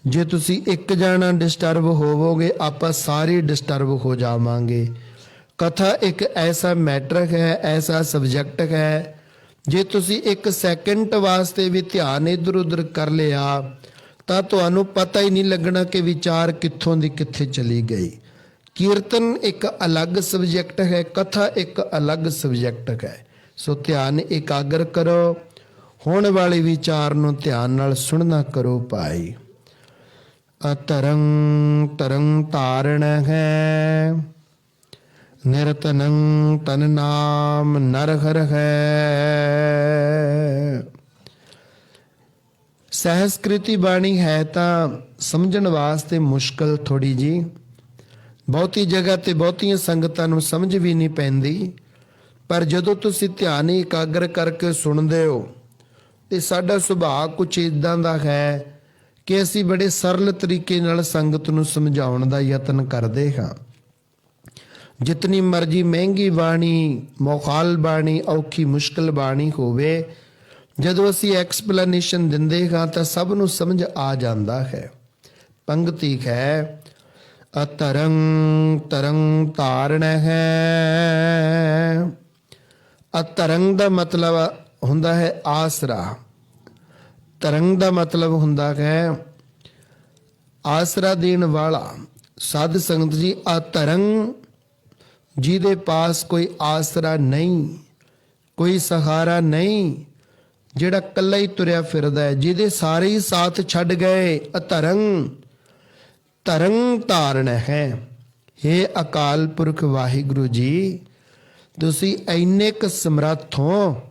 ਜੇ ਤੁਸੀਂ ਇੱਕ ਜਾਣਾ ਡਿਸਟਰਬ ਹੋਵੋਗੇ, ਆਪਾਂ ਸਾਰੇ ਡਿਸਟਰਬ ਹੋ ਜਾਵਾਂਗੇ। ਕਥਾ ਇੱਕ ਐਸਾ ਮੈਟਰ ਹੈ, ਐਸਾ ਸਬਜੈਕਟ ਹੈ, ਜੇ ਤੁਸੀਂ ਇੱਕ ਸੈਕਿੰਡ ਵਾਸਤੇ ਵੀ ਧਿਆਨ ਇੱਧਰ ਉੱਧਰ ਕਰ ਲਿਆ ਤਾਂ ਤੁਹਾਨੂੰ ਪਤਾ ਹੀ ਨਹੀਂ ਲੱਗਣਾ ਕਿ ਵਿਚਾਰ ਕਿੱਥੋਂ ਦੀ ਕਿੱਥੇ ਚਲੀ ਗਈ। ਕੀਰਤਨ ਇੱਕ ਅਲੱਗ ਸਬਜੈਕਟ ਹੈ, ਕਥਾ ਇੱਕ ਅਲੱਗ ਸਬਜੈਕਟ ਹੈ। ਸੋ ਧਿਆਨ ਇਕਾਗਰ ਕਰੋ। ਹੋਣ ਵਾਲੇ ਵਿਚਾਰ ਨੂੰ ਧਿਆਨ ਨਾਲ ਸੁਣਨਾ ਕਰੋ ਭਾਈ। ਅਤਰੰ ਤਰੰ ਤਾਰਣ ਹੈ, ਨਿਰਤਨੰ ਤਨ ਨਾਮ ਨਰਹਰ ਹੈ। ਸਹਿਸਕ੍ਰਿਤੀ ਬਾਣੀ ਹੈ ਤਾਂ ਸਮਝਣ ਵਾਸਤੇ ਮੁਸ਼ਕਲ ਥੋੜੀ ਜੀ। ਬਹੁਤੀ ਜਗ੍ਹਾ ਤੇ ਬਹੁਤੀਆਂ ਸੰਗਤਾਂ ਨੂੰ ਸਮਝ ਵੀ ਨਹੀਂ ਪੈਂਦੀ, ਪਰ ਜਦੋਂ ਤੁਸੀਂ ਧਿਆਨ ਇਕਾਗਰ ਕਰਕੇ ਸੁਣਦੇ ਹੋ ਤੇ ਸਾਡਾ ਸੁਭਾਅ ਕੁਛ ਇਦਾਂ ਦਾ ਹੈ ਕਿ ਅਸੀਂ ਬੜੇ ਸਰਲ ਤਰੀਕੇ ਨਾਲ ਸੰਗਤ ਨੂੰ ਸਮਝਾਉਣ ਦਾ ਯਤਨ ਕਰਦੇ ਹਾਂ। ਜਿਤਨੀ ਮਰਜ਼ੀ ਮਹਿੰਗੀ ਬਾਣੀ, ਮੋਖਾਲ ਬਾਣੀ, ਔਖੀ ਮੁਸ਼ਕਲ ਬਾਣੀ ਹੋਵੇ, ਜਦੋਂ ਅਸੀਂ ਐਕਸਪਲੇਨੇਸ਼ਨ ਦਿੰਦੇ ਹਾਂ ਤਾਂ ਸਭ ਨੂੰ ਸਮਝ ਆ ਜਾਂਦਾ ਹੈ। ਪੰਕਤੀ ਹੈ ਅਤਰੰ ਤਰੰ ਤਾਰਣ ਹੈ। ਅਤਰੰਗ ਦਾ ਮਤਲਬ ਹੁੰਦਾ ਹੈ ਆਸਰਾ। ਤਰੰਗ ਦਾ ਮਤਲਬ ਹੁੰਦਾ ਹੈ ਆਸਰਾ ਦੇਣ ਵਾਲਾ। ਸਾਧ ਸੰਗਤ ਜੀ, ਅਤਰੰਗ ਜਿਹਦੇ ਪਾਸ ਕੋਈ ਆਸਰਾ ਨਹੀਂ, ਕੋਈ ਸਹਾਰਾ ਨਹੀਂ, ਜਿਹੜਾ ਇਕੱਲਾ ਹੀ ਤੁਰਿਆ ਫਿਰਦਾ ਹੈ, ਜਿਹਦੇ ਸਾਰੇ ਹੀ ਸਾਥ ਛੱਡ ਗਏ। ਅਤਰੰਗ ਤਰੰਗ ਧਾਰਨ ਹੈ। ਹੇ ਅਕਾਲ ਪੁਰਖ ਵਾਹਿਗੁਰੂ ਜੀ, ਤੁਸੀਂ ਇੰਨੇ ਕੁ ਸਮਰੱਥ ਹੋ,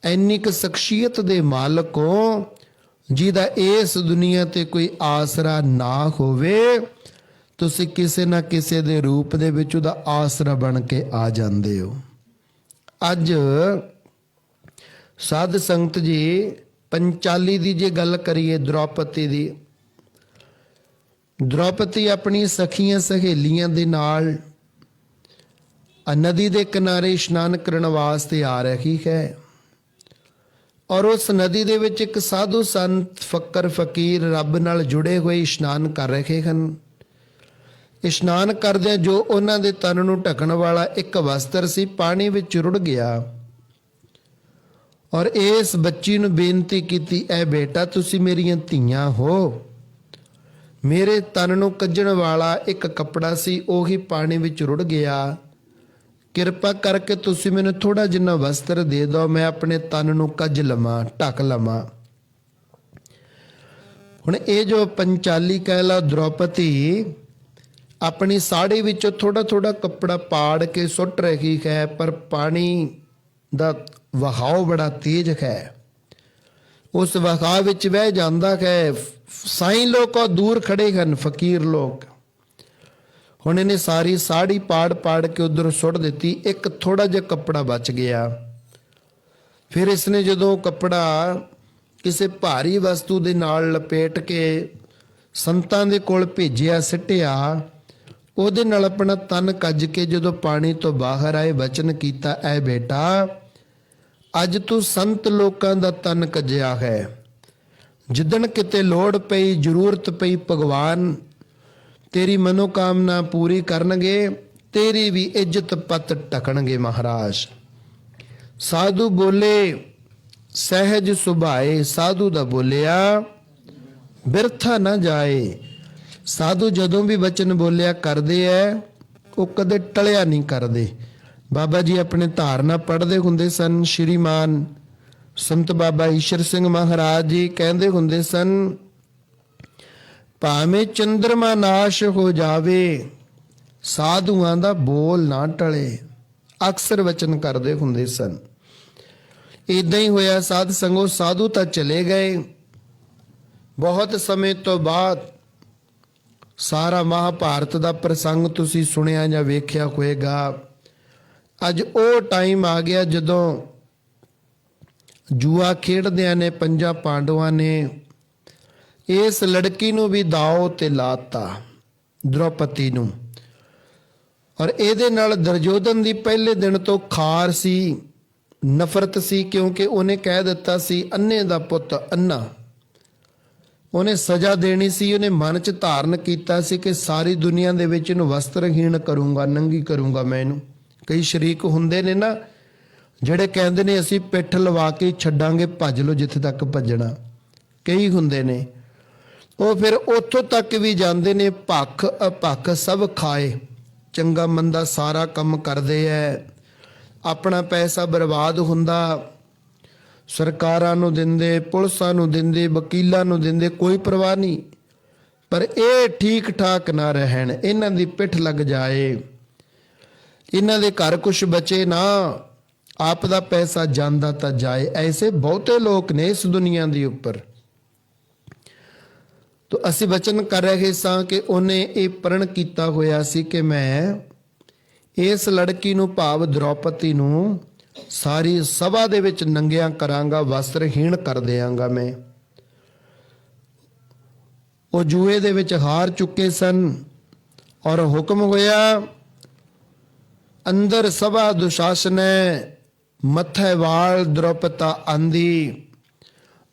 ਇੰਨੀ ਕੁ ਸ਼ਖਸੀਅਤ ਦੇ ਮਾਲਕ ਹੋ, ਜਿਹਦਾ ਇਸ ਦੁਨੀਆ ਤੇ ਕੋਈ ਆਸਰਾ ਨਾ ਹੋਵੇ। ਤੁਸੀਂ ਕਿਸੇ ਨਾ ਕਿਸੇ ਦੇ ਰੂਪ ਦੇ ਵਿੱਚ ਉਹਦਾ ਆਸਰਾ ਬਣ ਕੇ ਆ ਜਾਂਦੇ ਹੋ। ਅੱਜ ਸਾਧ ਸੰਗਤ ਜੀ, ਪੰਚਾਲੀ ਦੀ ਜੇ ਗੱਲ ਕਰੀਏ, ਦ੍ਰੌਪਦੀ ਦੀ, ਦ੍ਰੌਪਦੀ ਆਪਣੀ ਸਖੀਆਂ ਸਹੇਲੀਆਂ ਦੇ ਨਾਲ ਨਦੀ ਦੇ ਕਿਨਾਰੇ ਇਸ਼ਨਾਨ ਕਰਨ ਵਾਸਤੇ ਆ ਰਹੀ ਹੈ। ਔਰ ਉਸ ਨਦੀ ਦੇ ਵਿੱਚ ਇੱਕ ਸਾਧੂ ਸੰਤ ਫੱਕਰ ਫਕੀਰ ਰੱਬ ਨਾਲ ਜੁੜੇ ਹੋਏ ਇਸ਼ਨਾਨ ਕਰ ਰਹੇ ਹਨ। ਇਸ਼ਨਾਨ ਕਰਦਿਆਂ ਜੋ ਉਹਨਾਂ ਦੇ ਤਨ ਨੂੰ ਢਕਣ ਵਾਲਾ ਇੱਕ ਵਸਤਰ ਸੀ, ਪਾਣੀ ਵਿੱਚ ਰੁੜ ਗਿਆ। ਔਰ ਇਸ ਬੱਚੀ ਨੂੰ ਬੇਨਤੀ ਕੀਤੀ, ਐ ਬੇਟਾ ਤੁਸੀਂ ਮੇਰੀਆਂ ਧੀਆਂ ਹੋ, ਮੇਰੇ ਤਨ ਨੂੰ ਕੱਜਣ ਵਾਲਾ ਇੱਕ ਕੱਪੜਾ ਸੀ, ਉਹੀ ਪਾਣੀ ਵਿੱਚ ਰੁੜ ਗਿਆ। ਕਿਰਪਾ ਕਰਕੇ ਤੁਸੀਂ ਮੈਨੂੰ ਥੋੜਾ ਜਿੰਨਾ ਵਸਤਰ ਦੇ ਦਿਓ, ਮੈਂ ਆਪਣੇ ਤਨ ਨੂੰ ਕੱਜ ਲਵਾਂ, ਢੱਕ ਲਵਾਂ। ਹੁਣ ਇਹ ਜੋ ਪੰਚਾਲੀ ਕਹਿਲਾ ਦ੍ਰੋਪਦੀ ਆਪਣੀ ਸਾੜੀ ਵਿੱਚੋਂ ਥੋੜਾ ਥੋੜਾ ਕੱਪੜਾ ਪਾੜ ਕੇ ਸੁੱਟ ਰਹੀ ਹੈ, ਪਰ ਪਾਣੀ ਦਾ ਵਹਾਅ ਬੜਾ ਤੇਜ਼ ਹੈ। ਉਸ ਵਹਾਅ ਵਿੱਚ ਵਹਿ ਜਾਂਦਾ ਹੈ। ਸਾਈਂ ਲੋਕ ਦੂਰ ਖੜੇ ਹਨ, ਫਕੀਰ ਲੋਕ। ਹੁਣ ਇਹਨੇ ਸਾਰੀ ਸਾੜੀ ਪਾੜ ਪਾੜ ਕੇ ਉਧਰ ਸੁੱਟ ਦਿੱਤੀ, ਇੱਕ ਥੋੜਾ ਜਿਹਾ ਕੱਪੜਾ ਬਚ ਗਿਆ। ਫਿਰ ਇਸਨੇ ਜਦੋਂ ਕੱਪੜਾ ਕਿਸੇ ਭਾਰੀ ਵਸਤੂ ਦੇ ਨਾਲ ਲਪੇਟ ਕੇ ਸੰਤਾਂ ਦੇ ਕੋਲ ਭੇਜਿਆ, ਸਿੱਟਿਆ, ਉਹਦੇ ਨਾਲ ਆਪਣਾ ਤਨ ਕੱਜ ਕੇ ਜਦੋਂ ਪਾਣੀ ਤੋਂ ਬਾਹਰ ਆਏ, ਵਚਨ ਕੀਤਾ, ਐ ਬੇਟਾ ਅੱਜ ਤੂੰ ਸੰਤ ਲੋਕਾਂ ਦਾ ਤਨ ਕੱਜਿਆ ਹੈ। ਜਿੱਦਣ ਕਿਤੇ ਲੋੜ ਪਈ, ਜ਼ਰੂਰਤ ਪਈ, ਭਗਵਾਨ ਤੇਰੀ ਮਨੋਕਾਮਨਾ ਪੂਰੀ ਕਰਨਗੇ, ਤੇਰੀ ਵੀ ਇੱਜ਼ਤ ਪੱਤ ਢਕਣਗੇ ਮਹਾਰਾਜ। ਸਾਧੂ ਬੋਲੇ ਸਹਿਜ ਸੁਭਾਏ, ਸਾਧੂ ਦਾ ਬੋਲਿਆ ਬਿਰਥਾ ਨਾ ਜਾਏ। ਸਾਧੂ ਜਦੋਂ ਵੀ ਵਚਨ ਬੋਲਿਆ ਕਰਦੇ ਐ, ਉਹ ਕਦੇ ਟਲਿਆ ਨਹੀਂ ਕਰਦੇ। ਬਾਬਾ ਜੀ ਆਪਣੇ ਧਾਰਨਾ ਪੜ੍ਹਦੇ ਹੁੰਦੇ ਸਨ। ਸ਼੍ਰੀਮਾਨ ਸੰਤ ਬਾਬਾ ਈਸ਼ਰ ਸਿੰਘ ਮਹਾਰਾਜ ਜੀ ਕਹਿੰਦੇ ਹੁੰਦੇ ਸਨ, ਭਾਵੇਂ ਚੰਦਰਮਾ ਨਾਸ਼ ਹੋ ਜਾਵੇ, ਸਾਧੂਆਂ ਦਾ ਬੋਲ ਨਾ ਟਲੇ। ਅਕਸਰ ਵਚਨ ਕਰਦੇ ਹੁੰਦੇ ਸਨ। ਇਦਾਂ ਹੀ ਹੋਇਆ ਸਾਧ ਸੰਗੋ। ਸਾਧੂ ਤਾਂ ਚਲੇ ਗਏ। ਬਹੁਤ ਸਮੇਂ ਤੋਂ ਬਾਅਦ ਸਾਰਾ ਮਹਾਭਾਰਤ ਦਾ ਪ੍ਰਸੰਗ ਤੁਸੀਂ ਸੁਣਿਆ ਜਾਂ ਵੇਖਿਆ ਹੋਏਗਾ। ਅੱਜ ਉਹ ਟਾਈਮ ਆ ਗਿਆ ਜਦੋਂ ਜੂਆ ਖੇਡਦਿਆਂ ਨੇ ਪੰਜਾਂ ਪਾਂਡਵਾਂ ਨੇ ਇਸ ਲੜਕੀ ਨੂੰ ਵੀ ਦਾਅ ਤੇ ਲਾਤਾ, ਦ੍ਰੋਪਦੀ ਨੂੰ। ਔਰ ਇਹਦੇ ਨਾਲ ਦੁਰਯੋਧਨ ਦੀ ਪਹਿਲੇ ਦਿਨ ਤੋਂ ਖਾਰ ਸੀ, ਨਫ਼ਰਤ ਸੀ, ਕਿਉਂਕਿ ਉਹਨੇ ਕਹਿ ਦਿੱਤਾ ਸੀ ਅੰਨੇ ਦਾ ਪੁੱਤ ਅੰਨਾ। ਉਹਨੇ ਸਜ਼ਾ ਦੇਣੀ ਸੀ। ਉਹਨੇ ਮਨ 'ਚ ਧਾਰਨ ਕੀਤਾ ਸੀ ਕਿ ਸਾਰੀ ਦੁਨੀਆ ਦੇ ਵਿੱਚ ਇਹਨੂੰ ਵਸਤਰਹੀਣ ਕਰੂੰਗਾ, ਨੰਗੀ ਕਰੂੰਗਾ ਮੈਂ ਇਹਨੂੰ। ਕਈ ਸ਼ਰੀਕ ਹੁੰਦੇ ਨੇ ਨਾ ਜਿਹੜੇ ਕਹਿੰਦੇ ਨੇ ਅਸੀਂ ਪਿੱਠ ਲਵਾ ਕੇ ਛੱਡਾਂਗੇ, ਭੱਜ ਲਓ ਜਿੱਥੇ ਤੱਕ ਭੱਜਣਾ। ਕਈ ਹੁੰਦੇ ਨੇ ਉਹ ਫਿਰ ਉੱਥੋਂ ਤੱਕ ਵੀ ਜਾਂਦੇ ਨੇ, ਭੱਖ ਅਭੱਖ ਸਭ ਖਾਏ, ਚੰਗਾ ਮੰਦਾ ਸਾਰਾ ਕੰਮ ਕਰਦੇ ਐ। ਆਪਣਾ ਪੈਸਾ ਬਰਬਾਦ ਹੁੰਦਾ, ਸਰਕਾਰਾਂ ਨੂੰ ਦਿੰਦੇ, ਪੁਲਿਸਾਂ ਨੂੰ ਦਿੰਦੇ, ਵਕੀਲਾਂ ਨੂੰ ਦਿੰਦੇ, ਕੋਈ ਪਰਵਾਹ ਨਹੀਂ। ਪਰ ਇਹ ਠੀਕ ਠਾਕ ਨਾ ਰਹਿਣ, ਇਹਨਾਂ ਦੀ ਪਿੱਠ ਲੱਗ ਜਾਏ, ਇਹਨਾਂ ਦੇ ਘਰ ਕੁਛ ਬਚੇ ਨਾ, ਆਪ ਦਾ ਪੈਸਾ ਜਾਂਦਾ ਤਾਂ ਜਾਏ। ਐਸੇ ਬਹੁਤੇ ਲੋਕ ਨੇ ਇਸ ਦੁਨੀਆ ਦੇ ਉੱਪਰ। ਤੋ ਅਸੀਂ ਵਚਨ ਕਰ ਰਹੇ ਸਾਂ ਕਿ ਉਹਨੇ ਇਹ ਪ੍ਰਣ ਕੀਤਾ ਹੋਇਆ ਸੀ ਕਿ ਮੈਂ ਇਸ ਲੜਕੀ ਨੂੰ, ਭਾਵ ਦ੍ਰੋਪਦੀ ਨੂੰ, ਸਾਰੀ ਸਭਾ ਦੇ ਵਿੱਚ ਨੰਗਿਆਂ ਕਰਾਂਗਾ, ਵਸਤਰਹੀਣ ਕਰ ਦਿਆਂਗਾ ਮੈਂ। ਉਹ ਜੂਏ ਦੇ ਵਿੱਚ ਹਾਰ ਚੁੱਕੇ ਸਨ ਔਰ ਹੁਕਮ ਹੋਇਆ ਅੰਦਰ ਸਭਾ ਦੁਸ਼ਾਸਨੈ, ਮੱਥੇ ਵਾਲ ਦ੍ਰੋਪਦਾ ਆਂਦੀ।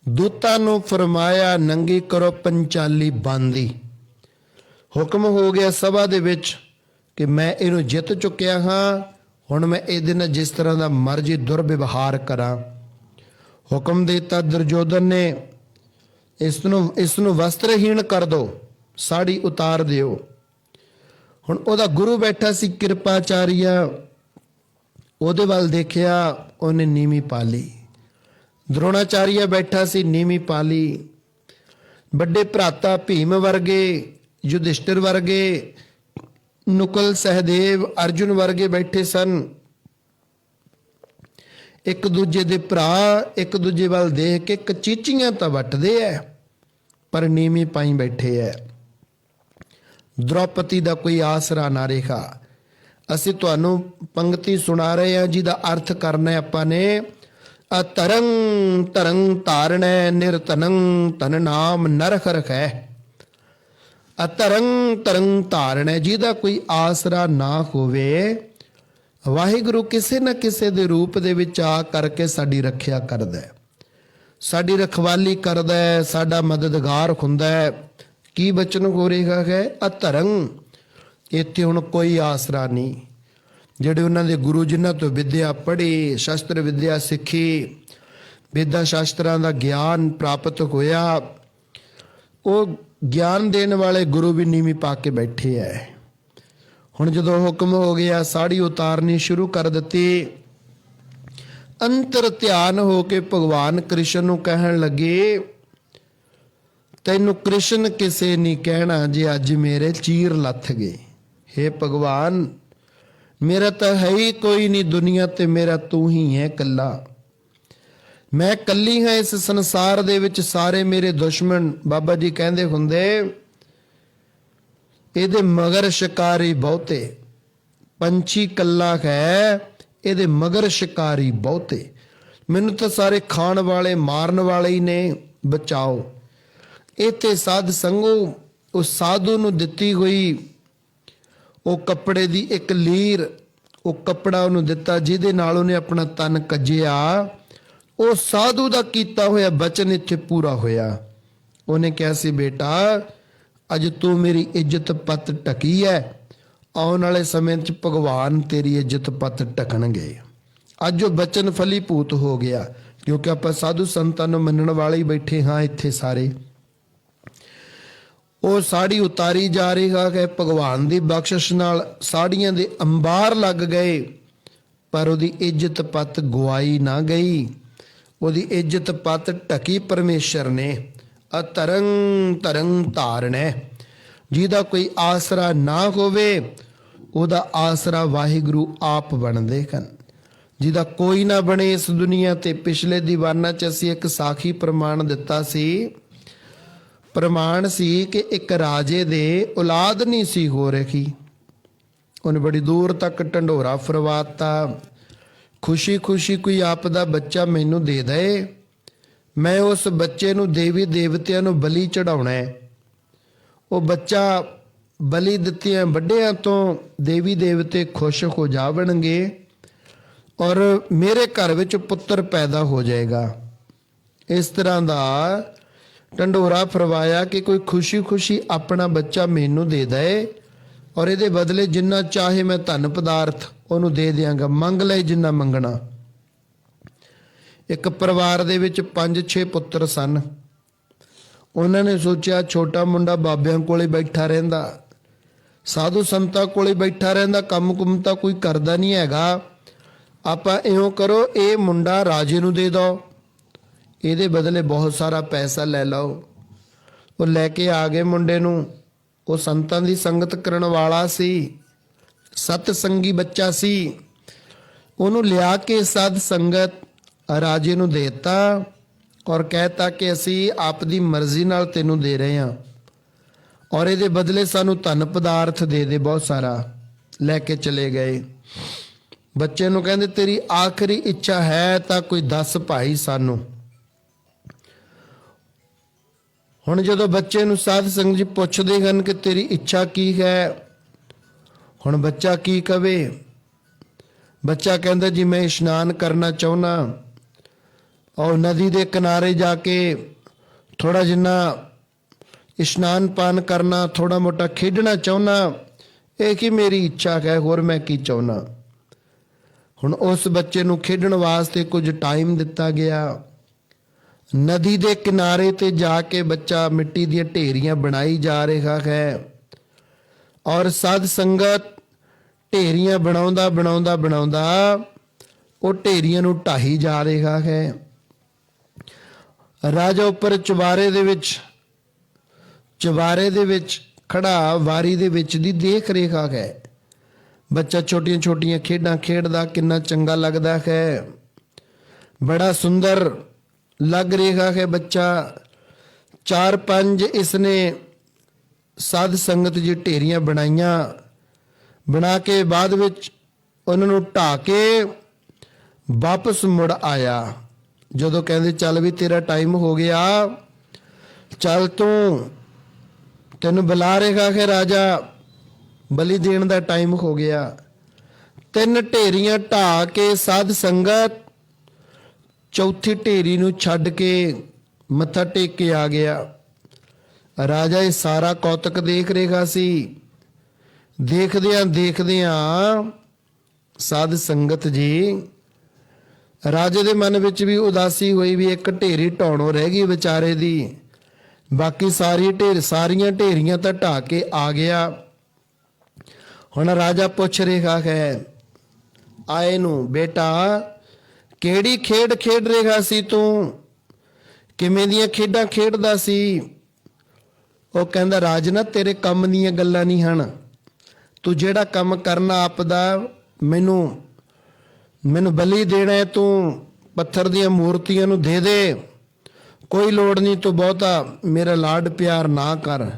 ਦੂਤਾਂ ਨੂੰ ਫਰਮਾਇਆ ਨੰਗੀ ਕਰੋ ਪੰਚਾਲੀ ਬਾਂਦੀ। ਹੁਕਮ ਹੋ ਗਿਆ ਸਭਾ ਦੇ ਵਿੱਚ ਕਿ ਮੈਂ ਇਹਨੂੰ ਜਿੱਤ ਚੁੱਕਿਆ ਹਾਂ, ਹੁਣ ਮੈਂ ਇਹਦੇ ਨਾਲ ਜਿਸ ਤਰ੍ਹਾਂ ਦਾ ਮਰਜ਼ੀ ਦੁਰਵਿਵਹਾਰ ਕਰਾਂ। ਹੁਕਮ ਦਿੱਤਾ ਦੁਰਯੋਧਨ ਨੇ, ਇਸ ਨੂੰ ਵਸਤਰਹੀਣ ਕਰ ਦਿਓ, ਸਾੜੀ ਉਤਾਰ ਦਿਓ। ਹੁਣ ਉਹਦਾ ਗੁਰੂ ਬੈਠਾ ਸੀ ਕਿਰਪਾਚਾਰੀਆ, ਉਹਦੇ ਵੱਲ ਦੇਖਿਆ, ਉਹਨੇ ਨੀਵੀਂ ਪਾ ਲਈ। ਦ੍ਰੋਣਾਚਾਰੀਆ ਬੈਠਾ ਸੀ, ਨੀਵੀਂ ਪਾ ਲਈ। ਵੱਡੇ ਭਰਾਤਾ ਭੀਮ ਵਰਗੇ, ਯੁਧਿਸ਼ਟਰ ਵਰਗੇ, ਨੁਕਲ, ਸਹਿਦੇਵ, ਅਰਜੁਨ ਵਰਗੇ ਬੈਠੇ ਸਨ। ਇੱਕ ਦੂਜੇ ਦੇ ਭਰਾ ਇੱਕ ਦੂਜੇ ਵੱਲ ਦੇਖ ਕੇ ਕਚੀਚੀਆਂ ਤਾਂ ਵੱਟਦੇ ਐ, ਪਰ ਨੀਵੀਂ ਪਾਈ ਬੈਠੇ ਐ। ਦ੍ਰੋਪਦੀ ਦਾ ਕੋਈ ਆਸਰਾ ਨਾ ਰਿਹਾ। ਅਸੀਂ ਤੁਹਾਨੂੰ ਪੰਕਤੀ ਸੁਣਾ ਰਹੇ ਹਾਂ ਜਿਹਦਾ ਅਰਥ ਕਰਨਾ ਹੈ ਆਪਾਂ ਨੇ। ਅਤਰੰਗ ਤਰੰਗ ਧਾਰਣੈ ਨਿਰਤਨੰ ਤਨ ਨਾਮ ਨਰਖ ਰਖੈ। ਅਤਰੰਗ ਤਰੰਗ ਧਾਰਣੈ, ਜਿਹਦਾ ਕੋਈ ਆਸਰਾ ਨਾ ਹੋਵੇ। ਵਾਹਿਗੁਰੂ ਕਿਸੇ ਨਾ ਕਿਸੇ ਦੇ ਰੂਪ ਦੇ ਵਿੱਚ ਆ ਕਰਕੇ ਸਾਡੀ ਰੱਖਿਆ ਕਰਦਾ, ਸਾਡੀ ਰਖਵਾਲੀ ਕਰਦਾ, ਸਾਡਾ ਮਦਦਗਾਰ ਹੁੰਦਾ। ਕੀ ਬਚਨ ਹੋ ਰਿਹਾ ਹੈ? ਅਤਰੰਗ। ਇੱਥੇ ਹੁਣ ਕੋਈ ਆਸਰਾ ਨਹੀਂ। ਜਿਹੜੇ ਉਹਨਾਂ ਦੇ ਗੁਰੂ ਜਿਨ੍ਹਾਂ ਤੋਂ ਵਿਦਿਆ ਪੜ੍ਹੀ, ਸ਼ਸਤਰ ਵਿਦਿਆ ਸਿੱਖੀ, ਵੇਦਾਂ ਸ਼ਾਸਤਰਾਂ ਦਾ ਗਿਆਨ ਪ੍ਰਾਪਤ ਹੋਇਆ, ਉਹ ਗਿਆਨ ਦੇਣ ਵਾਲੇ ਗੁਰੂ ਵੀ ਨੀਵੀਂ ਪਾ ਕੇ ਬੈਠੇ ਐ। ਹੁਣ ਜਦੋਂ ਹੁਕਮ ਹੋ ਗਿਆ, ਸਾੜੀ ਉਤਾਰਨੀ ਸ਼ੁਰੂ ਕਰ ਦਿੱਤੀ। ਅੰਤਰ ਧਿਆਨ ਹੋ ਕੇ ਭਗਵਾਨ ਕ੍ਰਿਸ਼ਨ ਨੂੰ ਕਹਿਣ ਲੱਗੇ, ਤੈਨੂੰ ਕ੍ਰਿਸ਼ਨ ਕਿਸੇ ਨਹੀਂ ਕਹਿਣਾ ਜੇ ਅੱਜ ਮੇਰੇ ਚੀਰ ਲੱਥ ਗਏ। ਹੇ ਭਗਵਾਨ, ਮੇਰਾ ਤਾਂ ਹੈ ਹੀ ਕੋਈ ਨਹੀਂ ਦੁਨੀਆ ਤੇ, ਮੇਰਾ ਤੂੰ ਹੀ ਹੈ ਇਕੱਲਾ। ਮੈਂ ਇਕੱਲੀ ਹਾਂ ਇਸ ਸੰਸਾਰ ਦੇ ਵਿੱਚ, ਸਾਰੇ ਮੇਰੇ ਦੁਸ਼ਮਣ। ਬਾਬਾ ਜੀ ਕਹਿੰਦੇ ਹੁੰਦੇ, ਇਹਦੇ ਮਗਰ ਸ਼ਿਕਾਰੀ ਬਹੁਤੇ। ਪੰਛੀ ਇਕੱਲਾ ਹੈ, ਇਹਦੇ ਮਗਰ ਸ਼ਿਕਾਰੀ ਬਹੁਤੇ। ਮੈਨੂੰ ਤਾਂ ਸਾਰੇ ਖਾਣ ਵਾਲੇ ਮਾਰਨ ਵਾਲੇ ਹੀ ਨੇ, ਬਚਾਓ। ਇੱਥੇ ਸਾਧ ਸੰਗੋ ਉਸ ਸਾਧੂ ਨੂੰ ਦਿੱਤੀ ਹੋਈ ਉਹ ਕੱਪੜੇ ਦੀ ਇੱਕ ਲੀਰ, ਉਹ ਕੱਪੜਾ ਉਹਨੂੰ ਦਿੱਤਾ ਜਿਹਦੇ ਨਾਲ ਉਹਨੇ ਆਪਣਾ ਤਨ ਕੱਜਿਆ। ਉਹ ਸਾਧੂ ਦਾ ਕੀਤਾ ਹੋਇਆ ਬਚਨ ਇੱਥੇ ਪੂਰਾ ਹੋਇਆ। ਉਹਨੇ ਕਿਹਾ ਸੀ, ਬੇਟਾ ਅੱਜ ਤੂੰ ਮੇਰੀ ਇੱਜ਼ਤ ਪੱਤ ਢਕੀ ਹੈ, ਆਉਣ ਵਾਲੇ ਸਮੇਂ 'ਚ ਭਗਵਾਨ ਤੇਰੀ ਇੱਜ਼ਤ ਪੱਤ ਢਕਣਗੇ। ਅੱਜ ਉਹ ਬਚਨ ਫਲੀਭੂਤ ਹੋ ਗਿਆ, ਕਿਉਂਕਿ ਆਪਾਂ ਸਾਧੂ ਸੰਤਾਂ ਨੂੰ ਮੰਨਣ ਵਾਲੇ ਹੀ ਬੈਠੇ ਹਾਂ ਇੱਥੇ ਸਾਰੇ। ਉਹ ਸਾੜੀ ਉਤਾਰੀ ਜਾ ਰਹੀ ਹੈ, ਭਗਵਾਨ ਦੀ ਬਖਸ਼ਿਸ਼ ਨਾਲ ਸਾੜੀਆਂ ਦੇ ਅੰਬਾਰ ਲੱਗ ਗਏ, ਪਰ ਉਹਦੀ ਇੱਜ਼ਤ ਪੱਤ ਗਵਾਈ ਨਾ ਗਈ। ਉਹਦੀ ਇੱਜ਼ਤ ਪੱਤ ਢਕੀ ਪਰਮੇਸ਼ਰ ਨੇ। ਅਤਰੰਗ ਤਰੰਗ ਧਾਰਣੈ, ਜਿਹਦਾ ਕੋਈ ਆਸਰਾ ਨਾ ਹੋਵੇ ਉਹਦਾ ਆਸਰਾ ਵਾਹਿਗੁਰੂ ਆਪ ਬਣਦੇ ਹਨ। ਜਿਹਦਾ ਕੋਈ ਨਾ ਬਣੇ ਇਸ ਦੁਨੀਆ ਤੇ। ਪਿਛਲੇ ਦੀਵਾਨਾਂ 'ਚ ਅਸੀਂ ਇੱਕ ਸਾਖੀ ਪ੍ਰਮਾਣ ਦਿੱਤਾ ਸੀ। ਪ੍ਰਮਾਣ ਸੀ ਕਿ ਇੱਕ ਰਾਜੇ ਦੇ ਔਲਾਦ ਨਹੀਂ ਸੀ ਹੋ ਰਹੀ, ਉਹਨੇ ਬੜੀ ਦੂਰ ਤੱਕ ਢੰਡੋਰਾ ਫਰਵਾਤਾ। ਖੁਸ਼ੀ ਖੁਸ਼ੀ ਕੋਈ ਆਪ ਦਾ ਬੱਚਾ ਮੈਨੂੰ ਦੇ ਦੇ, ਮੈਂ ਉਸ ਬੱਚੇ ਨੂੰ ਦੇਵੀ ਦੇਵਤਿਆਂ ਨੂੰ ਬਲੀ ਚੜਾਉਣਾ ਹੈ। ਉਹ ਬੱਚਾ ਬਲੀ ਦਿੱਤਿਆਂ ਵੱਡਿਆਂ ਤੋਂ ਦੇਵੀ ਦੇਵਤੇ ਖੁਸ਼ ਹੋ ਜਾਵਣਗੇ ਔਰ ਮੇਰੇ ਘਰ ਵਿੱਚ ਪੁੱਤਰ ਪੈਦਾ ਹੋ ਜਾਏਗਾ। ਇਸ ਤਰ੍ਹਾਂ ਦਾ ਢੰਡੋਰਾ ਫਰਵਾਇਆ ਕਿ ਕੋਈ ਖੁਸ਼ੀ ਖੁਸ਼ੀ ਆਪਣਾ ਬੱਚਾ ਮੈਨੂੰ ਦੇ ਦੇ ਔਰ ਇਹਦੇ ਬਦਲੇ ਜਿੰਨਾ ਚਾਹੇ ਮੈਂ ਧਨ ਪਦਾਰਥ ਉਹਨੂੰ ਦੇ ਦਿਆਂਗਾ, ਮੰਗ ਲੈ ਜਿੰਨਾ ਮੰਗਣਾ। ਇੱਕ ਪਰਿਵਾਰ ਦੇ ਵਿੱਚ 5-6 ਪੁੱਤਰ ਸਨ। ਉਹਨਾਂ ਨੇ ਸੋਚਿਆ ਛੋਟਾ ਮੁੰਡਾ ਬਾਬਿਆਂ ਕੋਲੇ ਬੈਠਾ ਰਹਿੰਦਾ, ਸਾਧੂ ਸੰਤਾਂ ਕੋਲੇ ਬੈਠਾ ਰਹਿੰਦਾ, ਕੰਮ ਕੁੰਮ ਤਾਂ ਕੋਈ ਕਰਦਾ ਨਹੀਂ ਹੈਗਾ। ਆਪਾਂ ਇਉਂ ਕਰੋ, ਇਹ ਮੁੰਡਾ ਰਾਜੇ ਨੂੰ ਦੇ ਦਿਓ, ਇਹਦੇ ਬਦਲੇ ਬਹੁਤ ਸਾਰਾ ਪੈਸਾ ਲੈ ਲਓ। ਉਹ ਲੈ ਕੇ ਆ ਗਏ ਮੁੰਡੇ ਨੂੰ। ਉਹ ਸੰਤਾਂ ਦੀ ਸੰਗਤ ਕਰਨ ਵਾਲਾ ਸੀ, ਸਤ ਸੰਗੀ ਬੱਚਾ ਸੀ। ਉਹਨੂੰ ਲਿਆ ਕੇ ਸਾਧ ਸੰਗਤ ਰਾਜੇ ਨੂੰ ਦੇਤਾ ਔਰ ਕਹਿਤਾ ਕਿ ਅਸੀਂ ਆਪ ਦੀ ਮਰਜ਼ੀ ਨਾਲ ਤੈਨੂੰ ਦੇ ਰਹੇ ਹਾਂ ਔਰ ਇਹਦੇ ਬਦਲੇ ਸਾਨੂੰ ਧਨ ਪਦਾਰਥ ਦੇ ਦੇ ਬਹੁਤ ਸਾਰਾ। ਲੈ ਕੇ ਚਲੇ ਗਏ। ਬੱਚੇ ਨੂੰ ਕਹਿੰਦੇ ਤੇਰੀ ਆਖਰੀ ਇੱਛਾ ਹੈ ਤਾਂ ਕੋਈ ਦੱਸ ਭਾਈ ਸਾਨੂੰ। ਹੁਣ ਜਦੋਂ ਬੱਚੇ ਨੂੰ ਸਾਧ ਸੰਗਤ ਜੀ ਪੁੱਛਦੇ ਹਨ ਕਿ ਤੇਰੀ ਇੱਛਾ ਕੀ ਹੈ, ਹੁਣ ਬੱਚਾ ਕੀ ਕਵੇ। ਬੱਚਾ ਕਹਿੰਦਾ ਜੀ ਮੈਂ ਇਸ਼ਨਾਨ ਕਰਨਾ ਚਾਹੁੰਦਾ ਔਰ ਨਦੀ ਦੇ ਕਿਨਾਰੇ ਜਾ ਕੇ ਥੋੜਾ ਜਿੰਨਾ ਇਸ਼ਨਾਨ ਪਾਨ ਕਰਨਾ, ਥੋੜਾ ਮੋਟਾ ਖੇਡਣਾ ਚਾਹੁੰਦਾ, ਇਹ ਕੀ ਮੇਰੀ ਇੱਛਾ ਹੈ, ਹੋਰ ਮੈਂ ਕੀ ਚਾਹੁੰਦਾ। ਹੁਣ ਉਸ ਬੱਚੇ ਨੂੰ ਖੇਡਣ ਵਾਸਤੇ ਕੁਝ ਟਾਈਮ ਦਿੱਤਾ ਗਿਆ। ਨਦੀ ਦੇ ਕਿਨਾਰੇ ਤੇ ਜਾ ਕੇ ਬੱਚਾ ਮਿੱਟੀ ਦੀਆਂ ਢੇਰੀਆਂ ਬਣਾਈ ਜਾ ਰਿਹਾ ਹੈ ਔਰ ਸਾਧ ਸੰਗਤ ਢੇਰੀਆਂ ਬਣਾਉਂਦਾ ਬਣਾਉਂਦਾ ਬਣਾਉਂਦਾ ਉਹ ਢੇਰੀਆਂ ਨੂੰ ਢਾਹੀ ਜਾ ਰਿਹਾ ਹੈ। ਰਾਜਾ ਉੱਪਰ ਚੁਬਾਰੇ ਦੇ ਵਿੱਚ ਖੜਾ ਵਾਰੀ ਦੇ ਵਿੱਚ ਦੀ ਦੇਖ ਰਿਹਾ ਹੈ। ਬੱਚਾ ਛੋਟੀਆਂ ਛੋਟੀਆਂ ਖੇਡਾਂ ਖੇਡਦਾ, ਕਿੰਨਾ ਚੰਗਾ ਲੱਗਦਾ ਹੈ, ਬੜਾ ਸੁੰਦਰ ਲੱਗ ਰਿਹਾ ਹੈ ਬੱਚਾ। 4-5 ਇਸਨੇ ਸਾਧ ਸੰਗਤ ਜੀ ਢੇਰੀਆਂ ਬਣਾਈਆਂ, ਬਣਾ ਕੇ ਬਾਅਦ ਵਿੱਚ ਉਹਨਾਂ ਨੂੰ ਢਾਹ ਕੇ ਵਾਪਸ ਮੁੜ ਆਇਆ। ਜਦੋਂ ਕਹਿੰਦੇ ਚੱਲ ਵੀ ਤੇਰਾ ਟਾਈਮ ਹੋ ਗਿਆ, ਚੱਲ ਤੈਨੂੰ ਬੁਲਾ ਰਿਹਾ ਹੈ ਰਾਜਾ, ਬਲੀ ਦੇਣ ਦਾ ਟਾਈਮ ਹੋ ਗਿਆ। 3 ਢੇਰੀਆਂ ਢਾਹ ਕੇ ਸਾਧ ਸੰਗਤ ਚੌਥੀ ਢੇਰੀ ਨੂੰ ਛੱਡ ਕੇ ਮੱਥਾ ਟੇਕ ਕੇ ਆ ਗਿਆ। ਰਾਜਾ ਇਹ ਸਾਰਾ ਕੌਤਕ ਦੇਖ ਰਿਹਾ ਸੀ। ਦੇਖਦਿਆਂ ਦੇਖਦਿਆਂ ਸਾਧ ਸੰਗਤ ਜੀ ਰਾਜੇ ਦੇ ਮਨ ਵਿੱਚ ਵੀ ਉਦਾਸੀ ਹੋਈ ਵੀ ਇੱਕ ਢੇਰੀ ਢਾਉਣੋਂ ਰਹਿ ਗਈ ਵਿਚਾਰੇ ਦੀ, ਬਾਕੀ ਸਾਰੀਆਂ ਢੇਰੀਆਂ ਤਾਂ ਢਾਹ ਕੇ ਆ ਗਿਆ। ਹੁਣ ਰਾਜਾ ਪੁੱਛ ਰਿਹਾ ਹੈ ਆਏ ਨੂੰ, ਬੇਟਾ ਕਿਹੜੀ ਖੇਡ ਖੇਡ ਰਿਹਾ ਸੀ ਤੂੰ, ਕਿਵੇਂ ਦੀਆਂ ਖੇਡਾਂ ਖੇਡਦਾ ਸੀ? ਉਹ ਕਹਿੰਦਾ ਰਾਜਨ ਤੇਰੇ ਕੰਮ ਦੀਆਂ ਗੱਲਾਂ ਨਹੀਂ ਹਨ, ਤੂੰ ਜਿਹੜਾ ਕੰਮ ਕਰਨਾ ਆਪਦਾ ਮੈਨੂੰ ਬਲੀ ਦੇਣਾ ਹੈ, ਤੂੰ ਪੱਥਰ ਦੀਆਂ ਮੂਰਤੀਆਂ ਨੂੰ ਦੇ ਦੇ, ਕੋਈ ਲੋੜ ਨਹੀਂ, ਤੂੰ ਬਹੁਤਾ ਮੇਰਾ ਲਾਡ ਪਿਆਰ ਨਾ ਕਰ,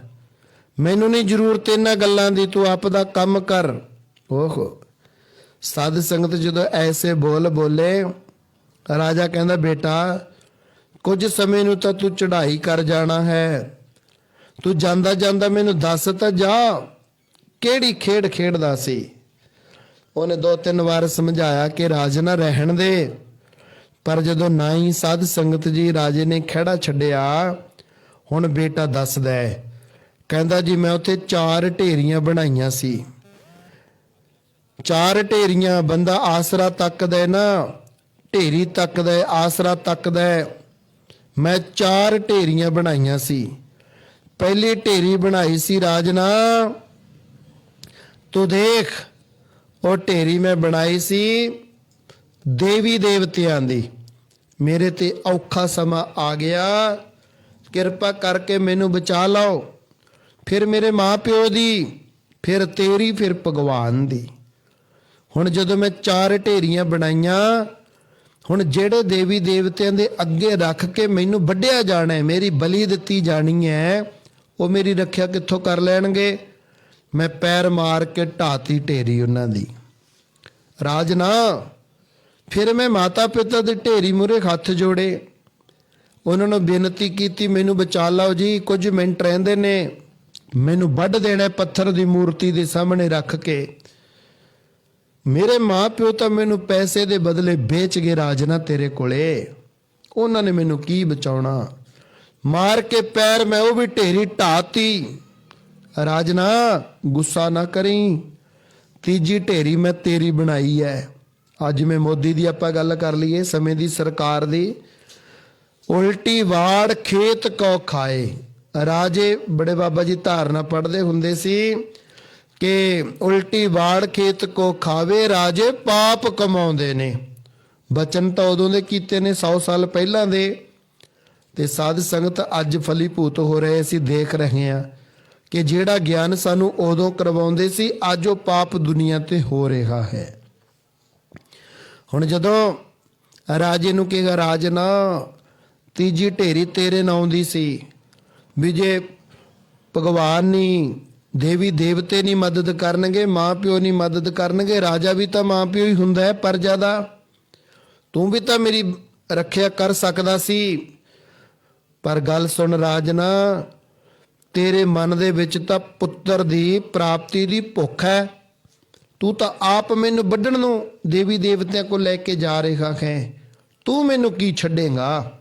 ਮੈਨੂੰ ਨਹੀਂ ਜ਼ਰੂਰਤ ਇਹਨਾਂ ਗੱਲਾਂ ਦੀ, ਤੂੰ ਆਪਦਾ ਕੰਮ ਕਰ। ਓਹੋ, ਸਾਧ ਸੰਗਤ ਜਦੋਂ ਐਸੇ ਬੋਲ ਬੋਲੇ, ਰਾਜਾ ਕਹਿੰਦਾ ਬੇਟਾ ਕੁਝ ਸਮੇਂ ਨੂੰ ਤਾਂ ਤੂੰ ਚੜ੍ਹਾਈ ਕਰ ਜਾਣਾ ਹੈ, ਤੂੰ ਜਾਂਦਾ ਜਾਂਦਾ ਮੈਨੂੰ ਦੱਸ ਤਾਂ ਜਾ ਕਿਹੜੀ ਖੇਡ ਖੇਡਦਾ ਸੀ। ਉਹਨੇ 2-3 ਵਾਰ ਸਮਝਾਇਆ ਕਿ ਰਾਜਾ ਰਹਿਣ ਦੇ, ਪਰ ਜਦੋਂ ਨਾ ਹੀ ਸਾਧ ਸੰਗਤ ਜੀ ਰਾਜੇ ਨੇ ਖਹਿੜਾ ਛੱਡਿਆ, ਹੁਣ ਬੇਟਾ ਦੱਸਦਾ ਹੈ, ਕਹਿੰਦਾ ਜੀ ਮੈਂ ਉੱਥੇ 4 ਢੇਰੀਆਂ ਬਣਾਈਆਂ ਸੀ। 4 ਢੇਰੀਆਂ, ਬੰਦਾ ਆਸਰਾ ਤੱਕਦਾ ਨਾ, ਢੇਰੀ ਤੱਕਦਾ, ਆਸਰਾ ਤੱਕਦਾ, ਮੈਂ 4 ਢੇਰੀਆਂ ਬਣਾਈਆਂ ਸੀ। ਪਹਿਲੀ ਢੇਰੀ ਬਣਾਈ ਸੀ ਰਾਜਨਾ, ਤੂੰ ਦੇਖ ਉਹ ਢੇਰੀ ਮੈਂ ਬਣਾਈ ਸੀ ਦੇਵੀ ਦੇਵਤਿਆਂ ਦੀ, ਮੇਰੇ ਤੇ ਔਖਾ ਸਮਾਂ ਆ ਗਿਆ, ਕਿਰਪਾ ਕਰਕੇ ਮੈਨੂੰ ਬਚਾ ਲਓ। ਫਿਰ ਮੇਰੇ ਮਾਂ ਪਿਓ ਦੀ, ਫਿਰ ਤੇਰੀ, ਫਿਰ ਭਗਵਾਨ ਦੀ। ਹੁਣ ਜਦੋਂ ਮੈਂ 4 ਢੇਰੀਆਂ ਬਣਾਈਆਂ, ਹੁਣ ਜਿਹੜੇ ਦੇਵੀ ਦੇਵਤਿਆਂ ਦੇ ਅੱਗੇ ਰੱਖ ਕੇ ਮੈਨੂੰ ਵੱਢਿਆ ਜਾਣਾ ਹੈ, ਮੇਰੀ ਬਲੀ ਦਿੱਤੀ ਜਾਣੀ ਹੈ, ਉਹ ਮੇਰੀ ਰੱਖਿਆ ਕਿੱਥੋਂ ਕਰ ਲੈਣਗੇ? ਮੈਂ ਪੈਰ ਮਾਰ ਕੇ ਢਾਤੀ ਢੇਰੀ ਉਹਨਾਂ ਦੀ। ਰਾਜਨਾ ਫਿਰ ਮੈਂ ਮਾਤਾ ਪਿਤਾ ਦੀ ਢੇਰੀ ਮੂਹਰੇ ਹੱਥ ਜੋੜੇ, ਉਹਨਾਂ ਨੂੰ ਬੇਨਤੀ ਕੀਤੀ ਮੈਨੂੰ ਬਚਾ ਲਓ ਜੀ, ਕੁਝ ਮਿੰਟ ਰਹਿੰਦੇ ਨੇ, ਮੈਨੂੰ ਵੱਢ ਦੇਣਾ ਪੱਥਰ ਦੀ ਮੂਰਤੀ ਦੇ ਸਾਹਮਣੇ ਰੱਖ ਕੇ। ਮੇਰੇ ਮਾਂ ਪਿਓ ਤਾਂ ਮੈਨੂੰ ਪੈਸੇ ਦੇ ਬਦਲੇ ਵੇਚ ਗਏ ਰਾਜਨਾ ਤੇਰੇ ਕੋਲੇ, ਉਹਨਾਂ ਨੇ ਮੈਨੂੰ ਕੀ ਬਚਾਉਣਾ? ਮਾਰ ਕੇ ਪੈਰ ਮੈਂ ਉਹ ਵੀ ਢੇਰੀ ਢਾਤੀ। ਰਾਜਨਾ ਗੁੱਸਾ ਨਾ ਕਰੀ, ਤੀਜੀ ਢੇਰੀ ਮੈਂ ਤੇਰੀ ਬਣਾਈ ਹੈ। ਅੱਜ ਮੈਂ ਮੋਦੀ ਦੀ ਆਪਾਂ ਗੱਲ ਕਰ ਲਈਏ, ਸਮੇਂ ਦੀ ਸਰਕਾਰ ਦੀ। ਉਲਟੀ ਵਾੜ ਖੇਤ ਕੋ ਖਾਏ। ਰਾਜੇ ਬੜੇ ਬਾਬਾ ਜੀ ਧਾਰਨਾ ਪੜ੍ਹਦੇ ਹੁੰਦੇ ਸੀ ਕਿ ਉਲਟੀ ਵਾੜ ਖੇਤ ਕੋ ਖਾਵੇ, ਰਾਜੇ ਪਾਪ ਕਮਾਉਂਦੇ ਨੇ। ਬਚਨ ਤਾਂ ਉਦੋਂ ਦੇ ਕੀਤੇ ਨੇ 100 ਸਾਲ ਪਹਿਲਾਂ ਦੇ, ਤੇ ਸਾਧ ਸੰਗਤ ਅੱਜ ਫਲੀਭੂਤ ਹੋ ਰਹੇ, ਅਸੀਂ ਦੇਖ ਰਹੇ ਹਾਂ ਕਿ ਜਿਹੜਾ ਗਿਆਨ ਸਾਨੂੰ ਉਦੋਂ ਕਰਵਾਉਂਦੇ ਸੀ, ਅੱਜ ਉਹ ਪਾਪ ਦੁਨੀਆ ਤੇ ਹੋ ਰਿਹਾ ਹੈ। ਹੁਣ ਜਦੋਂ ਰਾਜੇ ਨੂੰ ਕਹੇਗਾ ਰਾਜਨਾ ਤੀਜੀ ਢੇਰੀ ਤੇਰੇ ਨਾਂ ਦੀ ਸੀ, ਵੀ ਜੇ ਭਗਵਾਨ ਨਹੀਂ, ਦੇਵੀ ਦੇਵਤੇ ਨਹੀਂ ਮਦਦ ਕਰਨਗੇ, ਮਾਂ ਪਿਓ ਨਹੀਂ ਮਦਦ ਕਰਨਗੇ, ਰਾਜਾ ਵੀ ਤਾਂ ਮਾਂ ਪਿਓ ਹੀ ਹੁੰਦਾ ਹੈ ਪ੍ਰਜਾ ਦਾ, ਤੂੰ ਵੀ ਤਾਂ ਮੇਰੀ ਰੱਖਿਆ ਕਰ ਸਕਦਾ ਸੀ। ਪਰ ਗੱਲ ਸੁਣ ਰਾਜਨਾ, ਤੇਰੇ ਮਨ ਦੇ ਵਿੱਚ ਤਾਂ ਪੁੱਤਰ ਦੀ ਪ੍ਰਾਪਤੀ ਦੀ ਭੁੱਖ ਹੈ, ਤੂੰ ਤਾਂ ਆਪ ਮੈਨੂੰ ਵੱਢਣ ਨੂੰ ਦੇਵੀ ਦੇਵਤਿਆਂ ਕੋਲ ਲੈ ਕੇ ਜਾ ਰਿਹਾ ਹੈ, ਤੂੰ ਮੈਨੂੰ ਕੀ ਛੱਡੇਗਾ?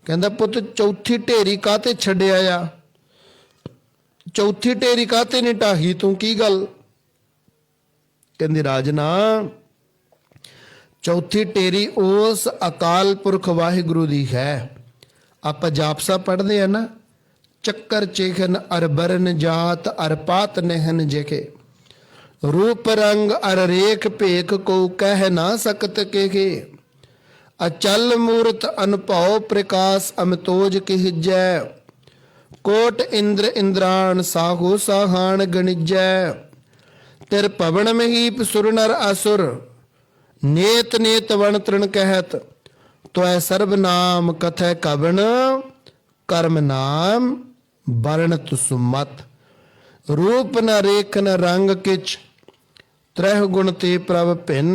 ਕਹਿੰਦਾ ਪੁੱਤ ਚੌਥੀ ਢੇਰੀ ਕਾਹਤੇ ਛੱਡਿਆ ਆ, ਚੌਥੀ ਢੇਰੀ ਕਾਹਤੇ ਨਹੀਂ ਢਾਹੀ ਤੂੰ, ਕੀ ਗੱਲ? ਕਹਿੰਦੀ ਰਾਜਨਾ ਚੌਥੀ ਢੇਰੀ ਉਸ ਅਕਾਲ ਪੁਰਖ ਵਾਹਿਗੁਰੂ ਦੀ ਹੈ। ਆਪਾਂ ਜਾਪ ਸਾਹਿਬ ਪੜ੍ਹਦੇ ਆ ਨਾ, ਚੱਕਰ ਚੇਖਨ ਅਰ ਬਰਨ ਜਾਤ ਅਰ ਪਾਤ ਨਹਿਨ ਜੇਕੇ, रूप रंग अर रेख पेख को कह ना सकत के अचल मूर्त अनुभव प्रकाश अमतोज किहिजै, कोट इंद्र इंद्राण साहु साहान गणिजै, तिर पवन महीप सुर नर असुर, नेत नेत वन तृण कहत, त्वै सर्व नाम कथै कवन, कर्म नाम वर्णत सुमत, रूप न रेख न रंग किच, त्रह गुण ते प्रभ भिन,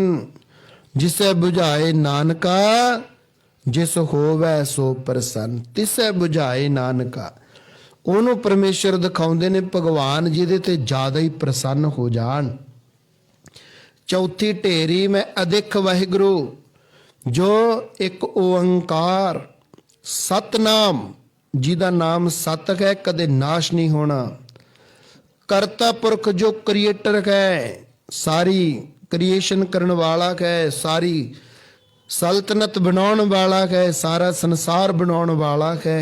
जिसे बुझाए नानका, जिस होवै सो प्रसन्न, तिसै बुझाए नानका। ਉਹਨੂੰ ਪਰਮੇਸ਼ਰ ਦਿਖਾਉਂਦੇ ਨੇ ਭਗਵਾਨ ਜਿਹਦੇ ਤੇ ਜ਼ਿਆਦਾ ਹੀ ਪ੍ਰਸੰਨ ਹੋ ਜਾਣ। ਚੌਥੀ ਢੇਰੀ ਮੈਂ ਅਦਿਖ ਵਾਹਿਗੁਰੂ, ਜੋ ਇੱਕ ਓੰਕਾਰ ਸਤਨਾਮ, ਜਿਹਦਾ ਨਾਮ ਸਤ ਹੈ, ਕਦੇ ਨਾਸ਼ ਨਹੀਂ ਹੋਣਾ। ਕਰਤਾ ਪੁਰਖ ਜੋ ਕ੍ਰੀਏਟਰ ਹੈ, ਸਾਰੀ ਕ੍ਰੀਏਸ਼ਨ ਕਰਨ ਵਾਲਾ ਹੈ, ਸਾਰੀ ਸਲਤਨਤ ਬਣਾਉਣ ਵਾਲਾ ਹੈ, ਸਾਰਾ ਸੰਸਾਰ ਬਣਾਉਣ ਵਾਲਾ ਹੈ।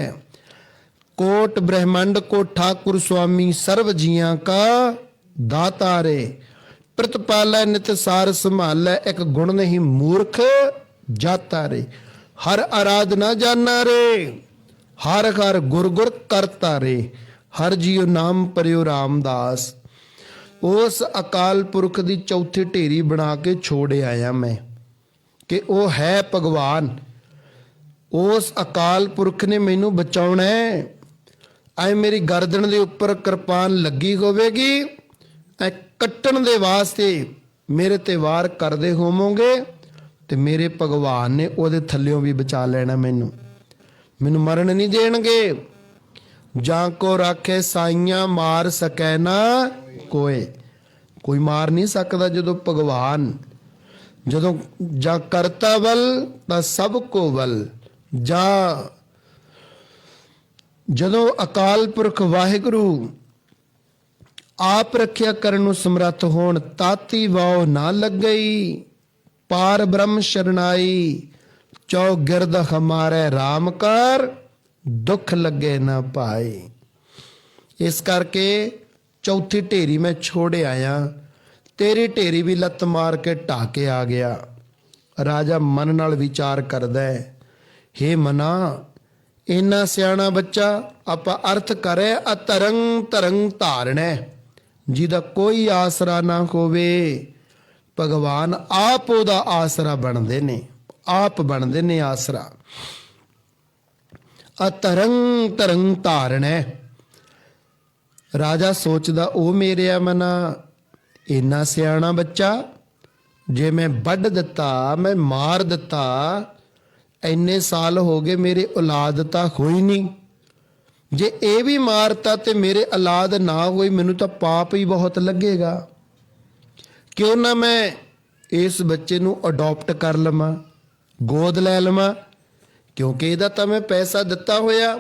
कोट ब्रह्मांड को ठाकुर स्वामी सर्व जिया का दाता रे, ਪ੍ਰਤਪਾਲੈ ਨਿਤ ਸਾਰ ਸੰਭਾਲੈ, ਇੱਕ ਗੁਣ ਨਹੀਂ ਮੂਰਖ ਜਾਤਾ ਰੇ। ਹਰ ਆਰਾਧਨਾ ਜਾਨਾ ਰੇ, ਹਰ ਹਰ ਗੁਰ ਗੁਰ ਕਰਤਾ ਰੇ। ਹਰ ਜੀਉ ਨਾਮ ਪਰਿਉ ਰਾਮਦਾਸ। ਉਸ ਅਕਾਲ ਪੁਰਖ ਦੀ ਚੌਥੀ ਢੇਰੀ ਬਣਾ ਕੇ ਛੋੜ ਆਇਆ ਮੈਂ ਕਿ ਉਹ ਹੈ ਭਗਵਾਨ। ਉਸ ਅਕਾਲ ਪੁਰਖ ਨੇ ਮੈਨੂੰ ਬਚਾਉਣਾ ਹੈ। ਐ ਮੇਰੀ ਗਰਦਨ ਦੇ ਉੱਪਰ ਕਿਰਪਾਨ ਲੱਗੀ ਹੋਵੇਗੀ, ਐ ਕੱਟਣ ਦੇ ਵਾਸਤੇ ਮੇਰੇ ਤੇ ਵਾਰ ਕਰਦੇ ਹੋਵੋਗੇ, ਤੇ ਮੇਰੇ ਭਗਵਾਨ ਨੇ ਉਹਦੇ ਥੱਲਿਓਂ ਵੀ ਬਚਾ ਲੈਣਾ ਮੈਨੂੰ ਮਰਨ ਨਹੀਂ ਦੇਣਗੇ। ਜਾਂ ਕੋ ਰਾਖੇ ਸਾਈਆਂ ਮਾਰ ਸਕੈ ਨਾ ਕੋਏ। ਕੋਈ ਮਾਰ ਨਹੀਂ ਸਕਦਾ ਜਦੋਂ ਭਗਵਾਨ, ਜਦੋਂ ਜਾਂ ਕਰਤਾ ਵੱਲ ਤਾਂ ਸਭ ਕੋ ਵੱਲ। ਜਾਂ ਜਦੋਂ ਅਕਾਲ ਪੁਰਖ ਵਾਹਿਗੁਰੂ ਆਪ ਰੱਖਿਆ ਕਰਨ ਨੂੰ ਸਮਰੱਥ ਹੋਣ, ਤਾਤੀ ਵਾਉ ਨਾ ਲੱਗਈ। ਪਾਰ ਬ੍ਰਹਮ ਸ਼ਰਨਾਈ, ਚੌ ਗਿਰਦ ਹਮਾਰੇ ਰਾਮ ਕਰ, ਦੁੱਖ ਲੱਗੇ ਨਾ ਪਾਏ। ਇਸ ਕਰਕੇ ਚੌਥੀ ਢੇਰੀ ਮੈਂ ਛੋੜ ਆਇਆ, ਤੇਰੀ ਢੇਰੀ ਵੀ ਲੱਤ ਮਾਰ ਕੇ ਢਾਹ ਕੇ ਆ ਗਿਆ। ਰਾਜਾ ਮਨ ਨਾਲ ਵਿਚਾਰ ਕਰਦਾ ਹੈ, ਹੇ ਮਨਾ, ਇੰਨਾ ਸਿਆਣਾ ਬੱਚਾ ਆਪਾਂ ਅਰਥ ਕਰੇ ਅਤਰੰਗ ਤਰੰਗ ਧਾਰਣੈ, ਜਿਹਦਾ ਕੋਈ ਆਸਰਾ ਨਾ ਹੋਵੇ। ਭਗਵਾਨ ਆਪ ਉਹਦਾ ਆਸਰਾ ਬਣਦੇ ਨੇ, ਆਪ ਬਣਦੇ ਨੇ ਆਸਰਾ। ਅਤਰੰਗ ਤਰੰਗ ਧਾਰਣੈ। ਰਾਜਾ ਸੋਚਦਾ, ਉਹ ਮੇਰੇ ਮਨਾ, ਇੰਨਾ ਸਿਆਣਾ ਬੱਚਾ ਜੇ ਮੈਂ ਵੱਢ ਦਿੱਤਾ, ਮੈਂ ਮਾਰ ਦਿੱਤਾ, ਇੰਨੇ ਸਾਲ ਹੋ ਗਏ ਮੇਰੇ ਔਲਾਦ ਤਾਂ ਹੋਈ ਨਹੀਂ। ਜੇ ਇਹ ਵੀ ਮਾਰਤਾ ਤੇ ਮੇਰੇ ਔਲਾਦ ਨਾ ਹੋਈ, ਮੈਨੂੰ ਤਾਂ ਪਾਪ ਹੀ ਬਹੁਤ ਲੱਗੇਗਾ। ਕਿਉਂ ਨਾ ਮੈਂ ਇਸ ਬੱਚੇ ਨੂੰ ਅਡਾਪਟ ਕਰ ਲਵਾਂ, ਗੋਦ ਲੈ ਲਵਾਂ, ਕਿਉਂਕਿ ਇਹਦਾ ਤਾਂ ਮੈਂ ਪੈਸਾ ਦਿੱਤਾ ਹੋਇਆ।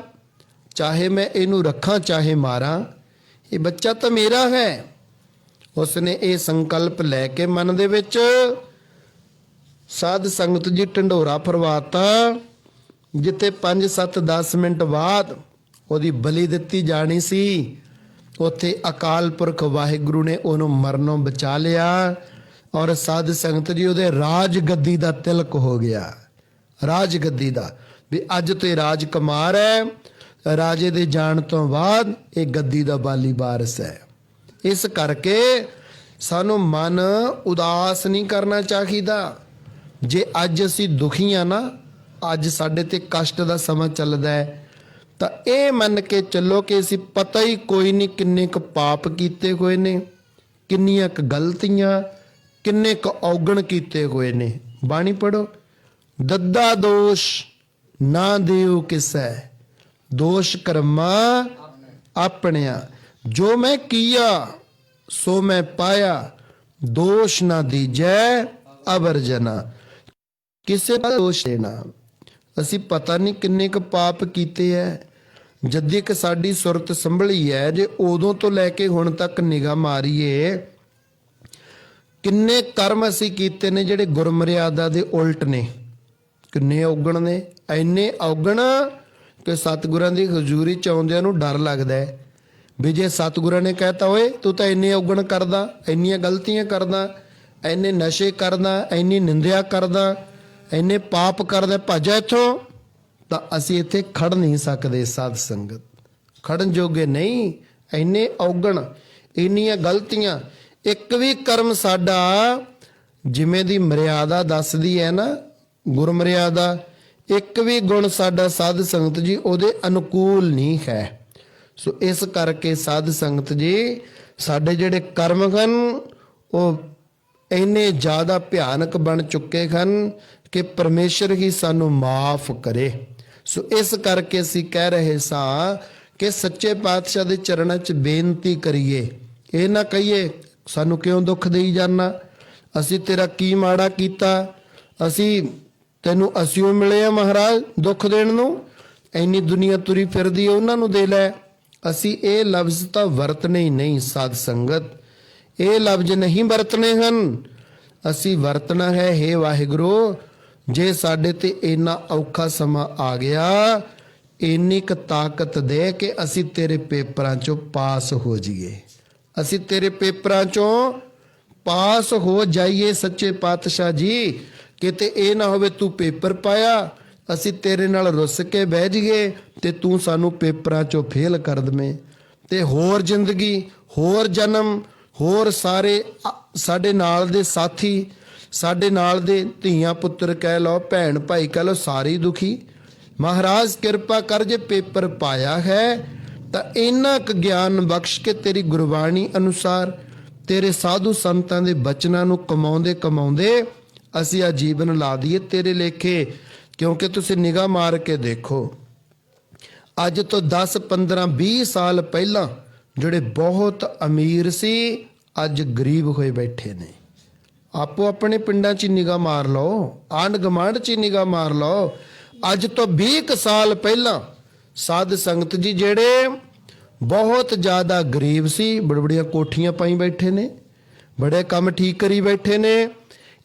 ਚਾਹੇ ਮੈਂ ਇਹਨੂੰ ਰੱਖਾਂ ਚਾਹੇ ਮਾਰਾਂ, ਇਹ ਬੱਚਾ ਤਾਂ ਮੇਰਾ ਹੈ। ਉਸਨੇ ਇਹ ਸੰਕਲਪ ਲੈ ਕੇ ਮਨ ਦੇ ਵਿੱਚ ਸਾਧ ਸੰਗਤ ਜੀ ਢੰਡੋਰਾ ਫਰਵਾਤਾ, ਜਿੱਥੇ 5 7 10 ਮਿੰਟ ਬਾਅਦ ਉਹਦੀ ਬਲੀ ਦਿੱਤੀ ਜਾਣੀ ਸੀ, ਉੱਥੇ ਅਕਾਲ ਪੁਰਖ ਵਾਹਿਗੁਰੂ ਨੇ ਉਹਨੂੰ ਮਰਨੋਂ ਬਚਾ ਲਿਆ। ਔਰ ਸਾਧ ਸੰਗਤ ਜੀ ਉਹਦੇ ਰਾਜ ਗੱਦੀ ਦਾ ਤਿਲਕ ਹੋ ਗਿਆ, ਰਾਜ ਗੱਦੀ ਦਾ, ਵੀ ਅੱਜ ਤੇ ਰਾਜ ਕੁਮਾਰ ਹੈ। ਰਾਜੇ ਦੇ ਜਾਣ ਤੋਂ ਬਾਅਦ ਇਹ ਗੱਦੀ ਦਾ ਬਾਲੀ ਵਾਰਸ ਹੈ। ਇਸ ਕਰਕੇ ਸਾਨੂੰ ਮਨ ਉਦਾਸ ਨਹੀਂ ਕਰਨਾ ਚਾਹੀਦਾ। ਜੇ ਅੱਜ ਅਸੀਂ ਦੁਖੀ ਆ ਨਾ, ਅੱਜ ਸਾਡੇ ਤੇ ਕਸ਼ਟ ਦਾ ਸਮਾਂ ਚੱਲਦਾ ਹੈ, ਤਾਂ ਇਹ ਮੰਨ ਕੇ ਚੱਲੋ ਕਿ ਅਸੀਂ ਪਤਾ ਹੀ ਕੋਈ ਨਹੀਂ ਕਿੰਨੇ ਕੁ ਪਾਪ ਕੀਤੇ ਹੋਏ ਨੇ, ਕਿੰਨੀਆਂ ਕੁ ਗਲਤੀਆਂ, ਕਿੰਨੇ ਕੁ ਔਗਣ ਕੀਤੇ ਹੋਏ ਨੇ। ਬਾਣੀ ਪੜੋ, ਦੱਦਾ ਦੋਸ਼ ਨਾ ਦਿਓ ਕਿਸੈ, ਦੋਸ਼ ਕਰਮਾ ਆਪਣਿਆ। ਜੋ ਮੈਂ ਕੀਆ ਸੋ ਮੈਂ ਪਾਇਆ, ਦੋਸ਼ ਨਾ ਦੀਜੈ ਅਵਰ ਜਨਾ। ਕਿਸੇ ਦਾ ਦੋਸ਼ ਦੇਣਾ। ਅਸੀਂ ਪਤਾ ਨਹੀਂ ਕਿੰਨੇ ਕੁ ਪਾਪ ਕੀਤੇ ਹੈ। ਜਦੀ ਕਿ ਸਾਡੀ ਸੁਰਤ ਸੰਭਲੀ ਹੈ, ਜੇ ਉਦੋਂ ਤੋਂ ਲੈ ਕੇ ਹੁਣ ਤੱਕ ਨਿਗਾਹ ਮਾਰੀਏ, ਕਿੰਨੇ ਕਰਮ ਅਸੀਂ ਕੀਤੇ ਨੇ ਜਿਹੜੇ ਗੁਰਮਰਿਆਦਾ ਦੇ ਉਲਟ ਨੇ। ਕਿੰਨੇ ਔਗਣ ਨੇ, ਇੰਨੇ ਔਗਣ ਕਿ ਸਤਿਗੁਰਾਂ ਦੀ ਹਜ਼ੂਰੀ ਚ ਆਉਂਦਿਆਂ ਨੂੰ ਡਰ ਲੱਗਦਾ ਹੈ ਵੀ ਜੇ ਸਤਿਗੁਰਾਂ ਨੇ ਕਹਿਤਾ, ਓਏ ਤੂੰ ਤਾਂ ਇੰਨੇ ਔਗਣ ਕਰਦਾ, ਇੰਨੀਆਂ ਗਲਤੀਆਂ ਕਰਦਾ, ਇੰਨੇ ਨਸ਼ੇ ਕਰਦਾ, ਇੰਨੀ ਨਿੰਦਿਆ ਕਰਦਾ, ਇੰਨੇ ਪਾਪ ਕਰਦਾ, ਭੱਜ ਇੱਥੋਂ, ਤਾਂ ਅਸੀਂ ਇੱਥੇ ਖੜ ਨਹੀਂ ਸਕਦੇ। ਸਾਧ ਸੰਗਤ ਖੜਨ ਜੋਗੇ ਨਹੀਂ। ਇੰਨੇ ਔਗਣ, ਇੰਨੀਆਂ ਗਲਤੀਆਂ, ਇੱਕ ਵੀ ਕਰਮ ਸਾਡਾ ਜਿਵੇਂ ਦੀ ਮਰਿਆਦਾ ਦੱਸਦੀ ਹੈ ਨਾ, ਗੁਰਮਰਿਆਦਾ, ਇੱਕ ਵੀ ਗੁਣ ਸਾਡਾ ਸਾਧ ਸੰਗਤ ਜੀ ਉਹਦੇ ਅਨੁਕੂਲ ਨਹੀਂ ਹੈ। ਸੋ ਇਸ ਕਰਕੇ ਸਾਧ ਸੰਗਤ ਜੀ ਸਾਡੇ ਜਿਹੜੇ ਕਰਮ ਹਨ ਉਹ ਇੰਨੇ ਜ਼ਿਆਦਾ ਭਿਆਨਕ ਬਣ ਚੁੱਕੇ ਹਨ ਕਿ ਪਰਮੇਸ਼ਰ ਹੀ ਸਾਨੂੰ ਮਾਫ ਕਰੇ। ਸੋ ਇਸ ਕਰਕੇ ਅਸੀਂ ਕਹਿ ਰਹੇ ਸਾਂ ਕਿ ਸੱਚੇ ਪਾਤਸ਼ਾਹ ਦੇ ਚਰਨਾਂ 'ਚ ਬੇਨਤੀ ਕਰੀਏ। ਇਹ ਨਾ ਕਹੀਏ ਸਾਨੂੰ ਕਿਉਂ ਦੁੱਖ ਦੇਈ ਜਾਨਾ, ਅਸੀਂ ਤੇਰਾ ਕੀ ਮਾੜਾ ਕੀਤਾ, ਅਸੀਂ ਤੈਨੂੰ ਅਸਿਓ ਮਿਲੇ ਆ ਮਹਾਰਾਜ ਦੁੱਖ ਦੇਣ ਨੂੰ, ਇੰਨੀ ਦੁਨੀਆ ਤੁਰੀ ਫਿਰਦੀ ਹੈ ਉਹਨਾਂ ਨੂੰ ਦੇ ਲੈ। ਅਸੀਂ ਇਹ ਲਫ਼ਜ਼ ਤਾਂ ਵਰਤਨੇ ਹੀ ਨਹੀਂ। ਸਾਧ ਸੰਗਤ ਇਹ ਲਫ਼ਜ਼ ਨਹੀਂ ਵਰਤਨੇ ਹਨ। ਅਸੀਂ ਵਰਤਣਾ ਹੈ, ਹੇ ਵਾਹਿਗੁਰੂ, ਜੇ ਸਾਡੇ ਤੇ ਇੰਨਾ ਔਖਾ ਸਮਾਂ ਆ ਗਿਆ, ਇੰਨੀ ਕੁ ਤਾਕਤ ਦੇ ਕਿ ਅਸੀਂ ਤੇਰੇ ਪੇਪਰਾਂ 'ਚੋਂ ਪਾਸ ਹੋ ਜਾਈਏ, ਅਸੀਂ ਤੇਰੇ ਪੇਪਰਾਂ 'ਚੋਂ ਪਾਸ ਹੋ ਜਾਈਏ ਸੱਚੇ ਪਾਤਸ਼ਾਹ ਜੀ, ਕਿਤੇ ਇਹ ਨਾ ਹੋਵੇ ਤੂੰ ਪੇਪਰ ਪਾਇਆ, ਅਸੀਂ ਤੇਰੇ ਨਾਲ ਰੁੱਸ ਕੇ ਬਹਿ ਜਾਈਏ ਤੇ ਤੂੰ ਸਾਨੂੰ ਪੇਪਰਾਂ 'ਚੋਂ ਫੇਲ ਕਰ ਦਵੇਂ, ਤੇ ਹੋਰ ਜ਼ਿੰਦਗੀ, ਹੋਰ ਜਨਮ, ਹੋਰ ਸਾਰੇ ਸਾਡੇ ਨਾਲ ਦੇ ਸਾਥੀ, ਸਾਡੇ ਨਾਲ ਦੇ ਧੀਆਂ ਪੁੱਤਰ ਕਹਿ ਲਓ, ਭੈਣ ਭਾਈ ਕਹਿ ਲਓ, ਸਾਰੇ ਦੁਖੀ। ਮਹਾਰਾਜ ਕਿਰਪਾ ਕਰ, ਜੇ ਪੇਪਰ ਪਾਇਆ ਹੈ ਤਾਂ ਇੰਨਾ ਕੁ ਗਿਆਨ ਬਖਸ਼ ਕੇ ਤੇਰੀ ਗੁਰਬਾਣੀ ਅਨੁਸਾਰ, ਤੇਰੇ ਸਾਧੂ ਸੰਤਾਂ ਦੇ ਬਚਨਾਂ ਨੂੰ ਕਮਾਉਂਦੇ ਕਮਾਉਂਦੇ ਅਸੀਂ ਆ ਜੀਵਨ ਲਾ ਦਈਏ ਤੇਰੇ ਲੇਖੇ। ਕਿਉਂਕਿ ਤੁਸੀਂ ਨਿਗਾਹ ਮਾਰ ਕੇ ਦੇਖੋ, ਅੱਜ ਤੋਂ 10 15 20 ਸਾਲ ਪਹਿਲਾਂ ਜਿਹੜੇ ਬਹੁਤ ਅਮੀਰ ਸੀ ਅੱਜ ਗਰੀਬ ਹੋਏ ਬੈਠੇ ਨੇ। ਆਪੋ ਆਪਣੇ ਪਿੰਡਾਂ 'ਚ ਨਿਗਾਹ ਮਾਰ ਲਓ, ਆਂਢ ਗੁਆਂਢ 'ਚ ਨਿਗਾਹ ਮਾਰ ਲਓ। ਅੱਜ ਤੋਂ 20 ਸਾਲ ਪਹਿਲਾਂ ਸਾਧ ਸੰਗਤ ਜੀ ਜਿਹੜੇ ਬਹੁਤ ਜ਼ਿਆਦਾ ਗਰੀਬ ਸੀ, ਬੜੀ ਬੜੀਆਂ ਕੋਠੀਆਂ ਪਾਈ ਬੈਠੇ ਨੇ, ਬੜੇ ਕੰਮ ਠੀਕ ਕਰੀ ਬੈਠੇ ਨੇ।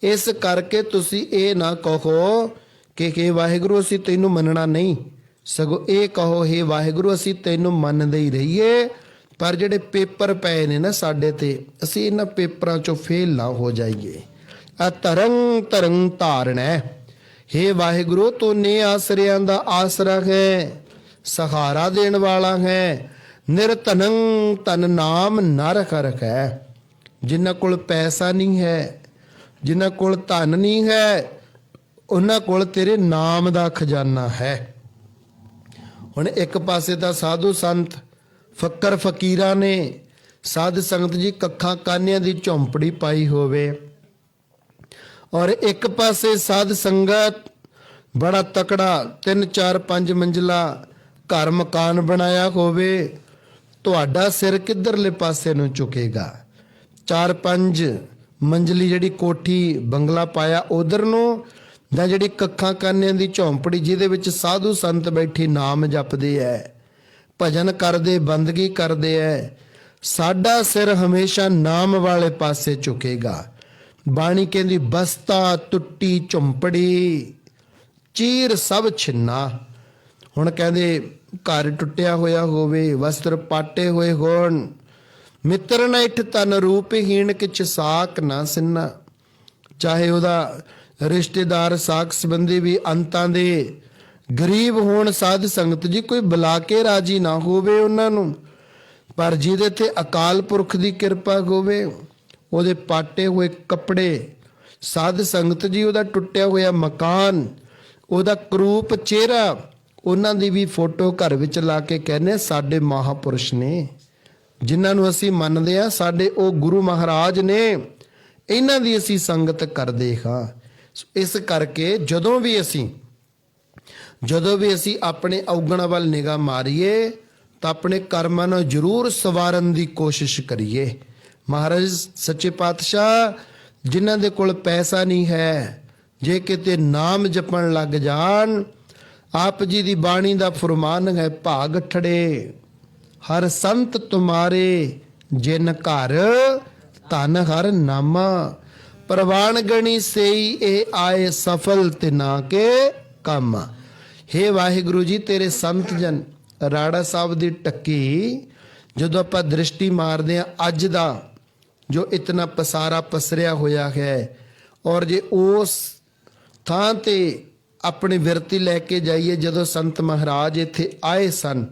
ਇਸ ਕਰਕੇ ਤੁਸੀਂ ਇਹ ਨਾ ਕਹੋ ਕਿ ਵਾਹਿਗੁਰੂ ਅਸੀਂ ਤੈਨੂੰ ਮੰਨਣਾ ਨਹੀਂ, ਸਗੋਂ ਇਹ ਕਹੋ ਹੇ ਵਾਹਿਗੁਰੂ ਅਸੀਂ ਤੈਨੂੰ ਮੰਨਦੇ ਹੀ ਰਹੀਏ, ਪਰ ਜਿਹੜੇ ਪੇਪਰ ਪਏ ਨੇ ਨਾ ਸਾਡੇ ਤੇ, ਅਸੀਂ ਇਹਨਾਂ ਪੇਪਰਾਂ 'ਚੋਂ ਫੇਲ ਨਾ ਹੋ ਜਾਈਏ। ਆ ਤਰੰਗ ਤਰੰਗ ਧਾਰਨਾ, ਹੇ ਵਾਹਿਗੁਰੂ ਤੂੰ ਨੇ ਆਸਰਿਆਂ ਦਾ ਆਸਰਾ ਹੈ, ਸਹਾਰਾ ਦੇਣ ਵਾਲਾ ਹੈ। ਨਿਰਧਨੰ ਧਨ ਨਾਮ ਨਰ ਕਰਕ ਹੈ। ਜਿਨ੍ਹਾਂ ਕੋਲ ਪੈਸਾ ਨਹੀਂ ਹੈ, ਜਿਨ੍ਹਾਂ ਕੋਲ ਧਨ ਨਹੀਂ ਹੈ, ਉਹਨਾਂ ਕੋਲ ਤੇਰੇ ਨਾਮ ਦਾ ਖਜ਼ਾਨਾ ਹੈ। ਹੁਣ ਇੱਕ ਪਾਸੇ ਤਾਂ ਸਾਧੂ ਸੰਤ ਫੱਕਰ ਫਕੀਰਾਂ ਨੇ, ਸਾਧ ਸੰਗਤ ਜੀ ਕੱਖਾਂ ਕਾਨਿਆਂ ਦੀ ਝੌਂਪੜੀ ਪਾਈ ਹੋਵੇ, ਔਰ ਇੱਕ ਪਾਸੇ ਸਾਧ ਸੰਗਤ ਬੜਾ ਤਕੜਾ 3 4 5 ਮੰਜ਼ਲਾ ਘਰ ਮਕਾਨ ਬਣਾਇਆ ਹੋਵੇ, ਤੁਹਾਡਾ ਸਿਰ ਕਿੱਧਰਲੇ ਪਾਸੇ ਨੂੰ ਝੁਕੇਗਾ? 4 5 ਮੰਜ਼ਲੀ ਜਿਹੜੀ ਕੋਠੀ ਬੰਗਲਾ ਪਾਇਆ ਉਧਰ ਨੂੰ, ਜਾਂ ਜਿਹੜੀ ਕੱਖਾਂ ਕਾਨਿਆਂ ਦੀ ਝੌਂਪੜੀ ਜਿਹਦੇ ਵਿੱਚ ਸਾਧੂ ਸੰਤ ਬੈਠੇ ਨਾਮ ਜਪਦੇ ਐ, ਭਜਨ ਕਰਦੇ, ਬੰਦਗੀ ਕਰਦੇ ਐ, ਸਾਡਾ ਸਿਰ ਹਮੇਸ਼ਾ ਨਾਮ ਵਾਲੇ ਪਾਸੇ ਝੁਕੇਗਾ। ਬਾਣੀ ਕਹਿੰਦੀ ਬਸਤਾ ਟੁੱਟੀ ਝੌਂਪੜੀ ਚੀਰ ਸਭ ਛਿੰਨਾ। ਹੁਣ ਕਹਿੰਦੇ ਘਰ ਟੁੱਟਿਆ ਹੋਇਆ ਹੋਵੇ, ਵਸਤਰ ਪਾਟੇ ਹੋਏ ਹੋਣ, ਮਿੱਤਰ ਨਾ ਇਠ ਤਨ ਰੂਪਹੀਣ ਕਿਛ ਸਾਕ ਨਾ ਸਿੰਨਾ। ਚਾਹੇ ਉਹਦਾ ਰਿਸ਼ਤੇਦਾਰ ਸਾਕ ਸੰਬੰਧੀ ਵੀ ਅੰਤਾਂ ਦੇ ਗਰੀਬ ਹੋਣ, ਸਾਧ ਸੰਗਤ ਜੀ ਕੋਈ ਬੁਲਾ ਕੇ ਰਾਜੀ ਨਾ ਹੋਵੇ ਉਹਨਾਂ ਨੂੰ, ਪਰ ਜਿਹਦੇ ਤੇ ਅਕਾਲ ਪੁਰਖ ਦੀ ਕਿਰਪਾ ਹੋਵੇ, ਉਹਦੇ ਪਾਟੇ ਹੋਏ ਕੱਪੜੇ, ਸਾਧ ਸੰਗਤ ਜੀ ਉਹਦਾ ਟੁੱਟਿਆ ਹੋਇਆ ਮਕਾਨ, ਉਹਦਾ ਕਰੂਪ ਚਿਹਰਾ, ਉਹਨਾਂ ਦੀ ਵੀ ਫੋਟੋ ਘਰ ਵਿੱਚ ਲਾ ਕੇ ਕਹਿੰਦੇ ਸਾਡੇ ਮਹਾਪੁਰਸ਼ ਨੇ, ਜਿਨ੍ਹਾਂ ਨੂੰ ਅਸੀਂ ਮੰਨਦੇ ਹਾਂ, ਸਾਡੇ ਉਹ ਗੁਰੂ ਮਹਾਰਾਜ ਨੇ, ਇਹਨਾਂ ਦੀ ਅਸੀਂ ਸੰਗਤ ਕਰਦੇ ਹਾਂ। ਇਸ ਕਰਕੇ ਜਦੋਂ ਵੀ ਅਸੀਂ ਆਪਣੇ ਔਗਣਾਂ ਵੱਲ ਨਿਗਾਹ ਮਾਰੀਏ ਤਾਂ ਆਪਣੇ ਕਰਮਾਂ ਨੂੰ ਜ਼ਰੂਰ ਸਵਾਰਨ ਦੀ ਕੋਸ਼ਿਸ਼ ਕਰੀਏ। ਮਹਾਰਾਜ ਸੱਚੇ ਪਾਤਸ਼ਾਹ ਜਿਨ੍ਹਾਂ ਦੇ ਕੋਲ ਪੈਸਾ ਨਹੀਂ ਹੈ, ਜੇ ਕਿਤੇ ਨਾਮ ਜਪਣ ਲੱਗ ਜਾਣ, ਆਪ ਜੀ ਦੀ ਬਾਣੀ ਦਾ ਫਰਮਾਨ ਹੈ, ਭਾਗ ਠੜੇ ਹਰ ਸੰਤ ਤੁਮਾਰੇ ਜਿਨ ਘਰ ਧਨ ਹਰ ਨਾਮਾ, ਪ੍ਰਵਾਨ ਗਣੀ ਸਈ ਇਹ ਆਏ ਸਫਲ ਤੇ ਨਾ ਕੇ ਕੰਮ। ਹੇ ਵਾਹਿਗੁਰੂ ਜੀ ਤੇਰੇ ਸੰਤ ਜਨ, ਰਾੜਾ ਸਾਹਿਬ ਦੀ ਟੱਕੀ ਜਦੋਂ ਆਪਾਂ ਦ੍ਰਿਸ਼ਟੀ ਮਾਰਦੇ ਹਾਂ, ਅੱਜ ਦਾ ਜੋ ਇਤਨਾ ਪਸਾਰਾ ਪਸਰਿਆ ਹੋਇਆ ਹੈ, ਔਰ ਜੇ ਉਸ ਥਾਂ ਤੇ ਆਪਣੀ ਵਿਰਤੀ ਲੈ ਕੇ ਜਾਈਏ, ਜਦੋਂ ਸੰਤ ਮਹਾਰਾਜ ਇੱਥੇ ਆਏ ਸਨ,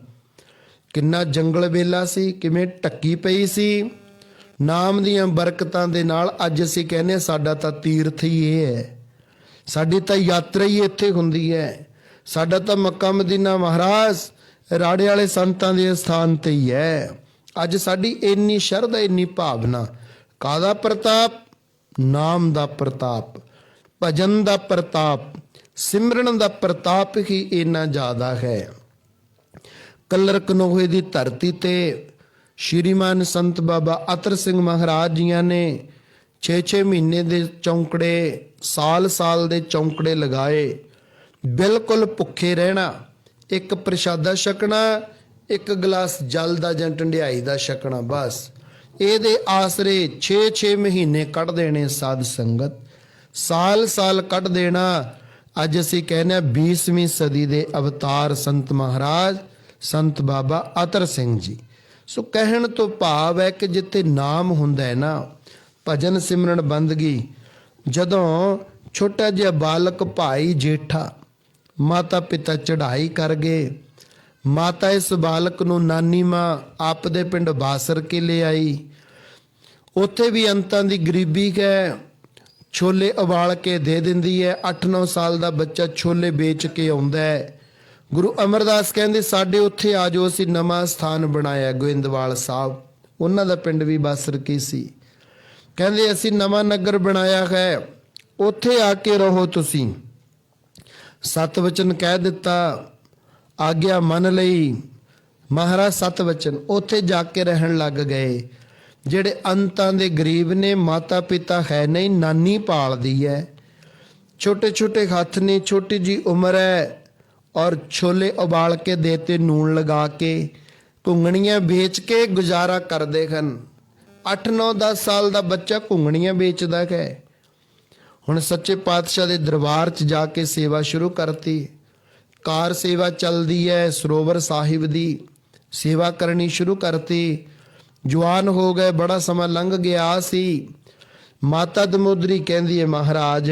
ਕਿੰਨਾ ਜੰਗਲ ਵੇਲਾ ਸੀ, ਕਿਵੇਂ ਟੱਕੀ ਪਈ ਸੀ। ਨਾਮ ਦੀਆਂ ਬਰਕਤਾਂ ਦੇ ਨਾਲ ਅੱਜ ਅਸੀਂ ਕਹਿੰਦੇ ਸਾਡਾ ਤਾਂ ਤੀਰਥ ਹੀ ਇਹ ਹੈ, ਸਾਡੀ ਤਾਂ ਯਾਤਰਾ ਹੀ ਇੱਥੇ ਹੁੰਦੀ ਹੈ, ਸਾਡਾ ਤਾਂ ਮੱਕਾ ਮਦੀਨਾ ਮਹਾਰਾਜ ਰਾੜੇ ਵਾਲੇ ਸੰਤਾਂ ਦੇ ਸਥਾਨ ਤੇ ਹੀ ਹੈ। ਅੱਜ ਸਾਡੀ ਇੰਨੀ ਸ਼ਰਧਾ, ਇੰਨੀ ਭਾਵਨਾ, ਕਾਹਦਾ ਪ੍ਰਤਾਪ? ਨਾਮ ਦਾ ਪ੍ਰਤਾਪ, ਭਜਨ ਦਾ ਪ੍ਰਤਾਪ, ਸਿਮਰਨ ਦਾ ਪ੍ਰਤਾਪ ਹੀ ਇੰਨਾ ਜ਼ਿਆਦਾ ਹੈ। ਕੱਲਰ ਕਨੋਹੇ ਦੀ ਧਰਤੀ ਤੇ ਸ਼੍ਰੀਮਾਨ ਸੰਤ ਬਾਬਾ ਅਤਰ ਸਿੰਘ ਮਹਾਰਾਜ ਜੀਆਂ ਨੇ 6-6 ਮਹੀਨੇ ਦੇ ਚੌਂਕੜੇ, ਸਾਲ ਦੇ ਚੌਂਕੜੇ ਲਗਾਏ। ਬਿਲਕੁਲ ਭੁੱਖੇ ਰਹਿਣਾ, ਇੱਕ ਪ੍ਰਸ਼ਾਦਾ ਛਕਣਾ, ਇੱਕ ਗਲਾਸ ਜਲ ਦਾ ਜਾਂ ਢੰਡਿਆਈ ਦਾ ਛਕਣਾ, ਬਸ ਇਹਦੇ ਆਸਰੇ 6-6 ਮਹੀਨੇ ਕੱਢ ਦੇਣੇ। ਸਾਧ ਸੰਗਤ ਸਾਲ ਕੱਢ ਦੇਣਾ। ਅੱਜ ਅਸੀਂ ਕਹਿੰਦੇ ਹਾਂ 20ਵੀਂ ਸਦੀ ਦੇ ਅਵਤਾਰ ਸੰਤ ਮਹਾਰਾਜ ਸੰਤ ਬਾਬਾ ਅਤਰ ਸਿੰਘ ਜੀ। ਸੋ ਕਹਿਣ ਤੋਂ ਭਾਵ ਹੈ ਕਿ ਜਿੱਥੇ ਨਾਮ ਹੁੰਦਾ ਹੈ ਨਾ, ਭਜਨ ਸਿਮਰਨ ਬੰਦਗੀ। ਜਦੋਂ ਛੋਟਾ ਜਿਹਾ ਬਾਲਕ ਭਾਈ ਜੇਠਾ ਮਾਤਾ ਪਿਤਾ ਚੜ੍ਹਾਈ ਕਰ ਗਏ, ਮਾਤਾ ਇਸ ਬਾਲਕ ਨੂੰ ਨਾਨੀ ਮਾਂ ਆਪਦੇ ਪਿੰਡ ਬਾਸਰ ਕੇ ਲੈ ਆਈ। ਉੱਥੇ ਵੀ ਅੰਤਾਂ ਦੀ ਗਰੀਬੀ ਹੈ, ਛੋਲੇ ਉਬਾਲ ਕੇ ਦੇ ਦਿੰਦੀ ਹੈ। 8-9 ਸਾਲ ਦਾ ਬੱਚਾ ਛੋਲੇ ਵੇਚ ਕੇ ਆਉਂਦਾ ਹੈ। ਗੁਰੂ ਅਮਰਦਾਸ ਕਹਿੰਦੇ ਸਾਡੇ ਉੱਥੇ ਆ ਜਾਓ, ਅਸੀਂ ਨਵਾਂ ਸਥਾਨ ਬਣਾਇਆ ਗੋਇੰਦਵਾਲ ਸਾਹਿਬ, ਉਹਨਾਂ ਦਾ ਪਿੰਡ ਵੀ ਬਾਸਰ ਕੀ ਸੀ। ਕਹਿੰਦੇ ਅਸੀਂ ਨਵਾਂ ਨਗਰ ਬਣਾਇਆ ਹੈ, ਉੱਥੇ ਆ ਕੇ ਰਹੋ ਤੁਸੀਂ। ਸਤ ਵਚਨ ਕਹਿ ਦਿੱਤਾ, ਆਗਿਆ ਮੰਨ ਲਈ ਮਹਾਰਾਜ। ਸਤ ਵਚਨ ਉੱਥੇ ਜਾ ਕੇ ਰਹਿਣ ਲੱਗ ਗਏ। ਜਿਹੜੇ ਅੰਤਾਂ ਦੇ ਗਰੀਬ ਨੇ, ਮਾਤਾ ਪਿਤਾ ਹੈ ਨਹੀਂ, ਨਾਨੀ ਪਾਲਦੀ ਹੈ, ਛੋਟੇ ਛੋਟੇ ਹੱਥ ਨੇ, ਛੋਟੀ ਜੀ ਉਮਰ ਹੈ, ਔਰ ਛੋਲੇ ਉਬਾਲ ਕੇ ਦੇਤੇ ਨੂਣ ਲਗਾ ਕੇ, ਘੁੰਗਣੀਆਂ ਵੇਚ ਕੇ ਗੁਜ਼ਾਰਾ ਕਰਦੇ ਹਨ। 8-9-10 ਸਾਲ ਦਾ ਬੱਚਾ ਘੁੰਗਣੀਆਂ ਵੇਚਦਾ ਹੈ। ਹੁਣ ਸੱਚੇ ਪਾਤਸ਼ਾਹ ਦੇ ਦਰਬਾਰ 'ਚ ਜਾ ਕੇ ਸੇਵਾ ਸ਼ੁਰੂ ਕਰਤੀ। ਕਾਰ ਸੇਵਾ ਚੱਲਦੀ ਹੈ, ਸਰੋਵਰ ਸਾਹਿਬ ਦੀ ਸੇਵਾ ਕਰਨੀ ਸ਼ੁਰੂ ਕਰਤੀ। ਜਵਾਨ ਹੋ ਗਏ, ਬੜਾ ਸਮਾਂ ਲੰਘ ਗਿਆ ਸੀ। ਮਾਤਾ ਦਮੋਦਰੀ ਕਹਿੰਦੀ ਹੈ ਮਹਾਰਾਜ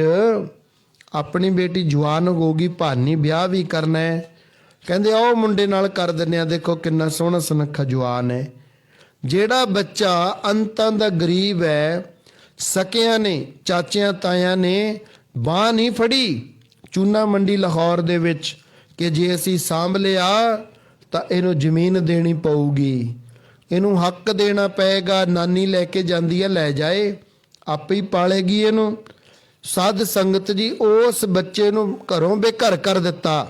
ਆਪਣੀ ਬੇਟੀ ਜਵਾਨ ਹੋ ਗਈ, ਭਾਨੀ ਵਿਆਹ ਵੀ ਕਰਨਾ ਹੈ। ਕਹਿੰਦੇ ਉਹ ਮੁੰਡੇ ਨਾਲ ਕਰ ਦਿੰਦੇ ਆ, ਦੇਖੋ ਕਿੰਨਾ ਸੋਹਣਾ ਸੁਨੱਖਾ ਜਵਾਨ ਹੈ। ਜਿਹੜਾ ਬੱਚਾ ਅੰਤਾਂ ਦਾ ਗਰੀਬ ਹੈ, ਸਕਿਆਂ ਨੇ, ਚਾਚਿਆਂ ਤਾਇਆਂ ਨੇ ਬਾਂਹ ਨਹੀਂ ਫੜੀ ਚੂਨਾ ਮੰਡੀ ਲਾਹੌਰ ਦੇ ਵਿੱਚ ਕਿ ਜੇ ਅਸੀਂ ਸਾਂਭ ਲਿਆ ਤਾਂ ਇਹਨੂੰ ਜ਼ਮੀਨ ਦੇਣੀ ਪਊਗੀ, ਇਹਨੂੰ ਹੱਕ ਦੇਣਾ ਪਏਗਾ, ਨਾਨੀ ਲੈ ਕੇ ਜਾਂਦੀ ਹੈ, ਲੈ ਜਾਏ, ਆਪੇ ਹੀ ਪਾਲੇਗੀ ਇਹਨੂੰ। ਸਾਧ ਸੰਗਤ ਜੀ ਉਸ ਬੱਚੇ ਨੂੰ ਘਰੋਂ ਬੇਘਰ ਕਰ ਦਿੱਤਾ।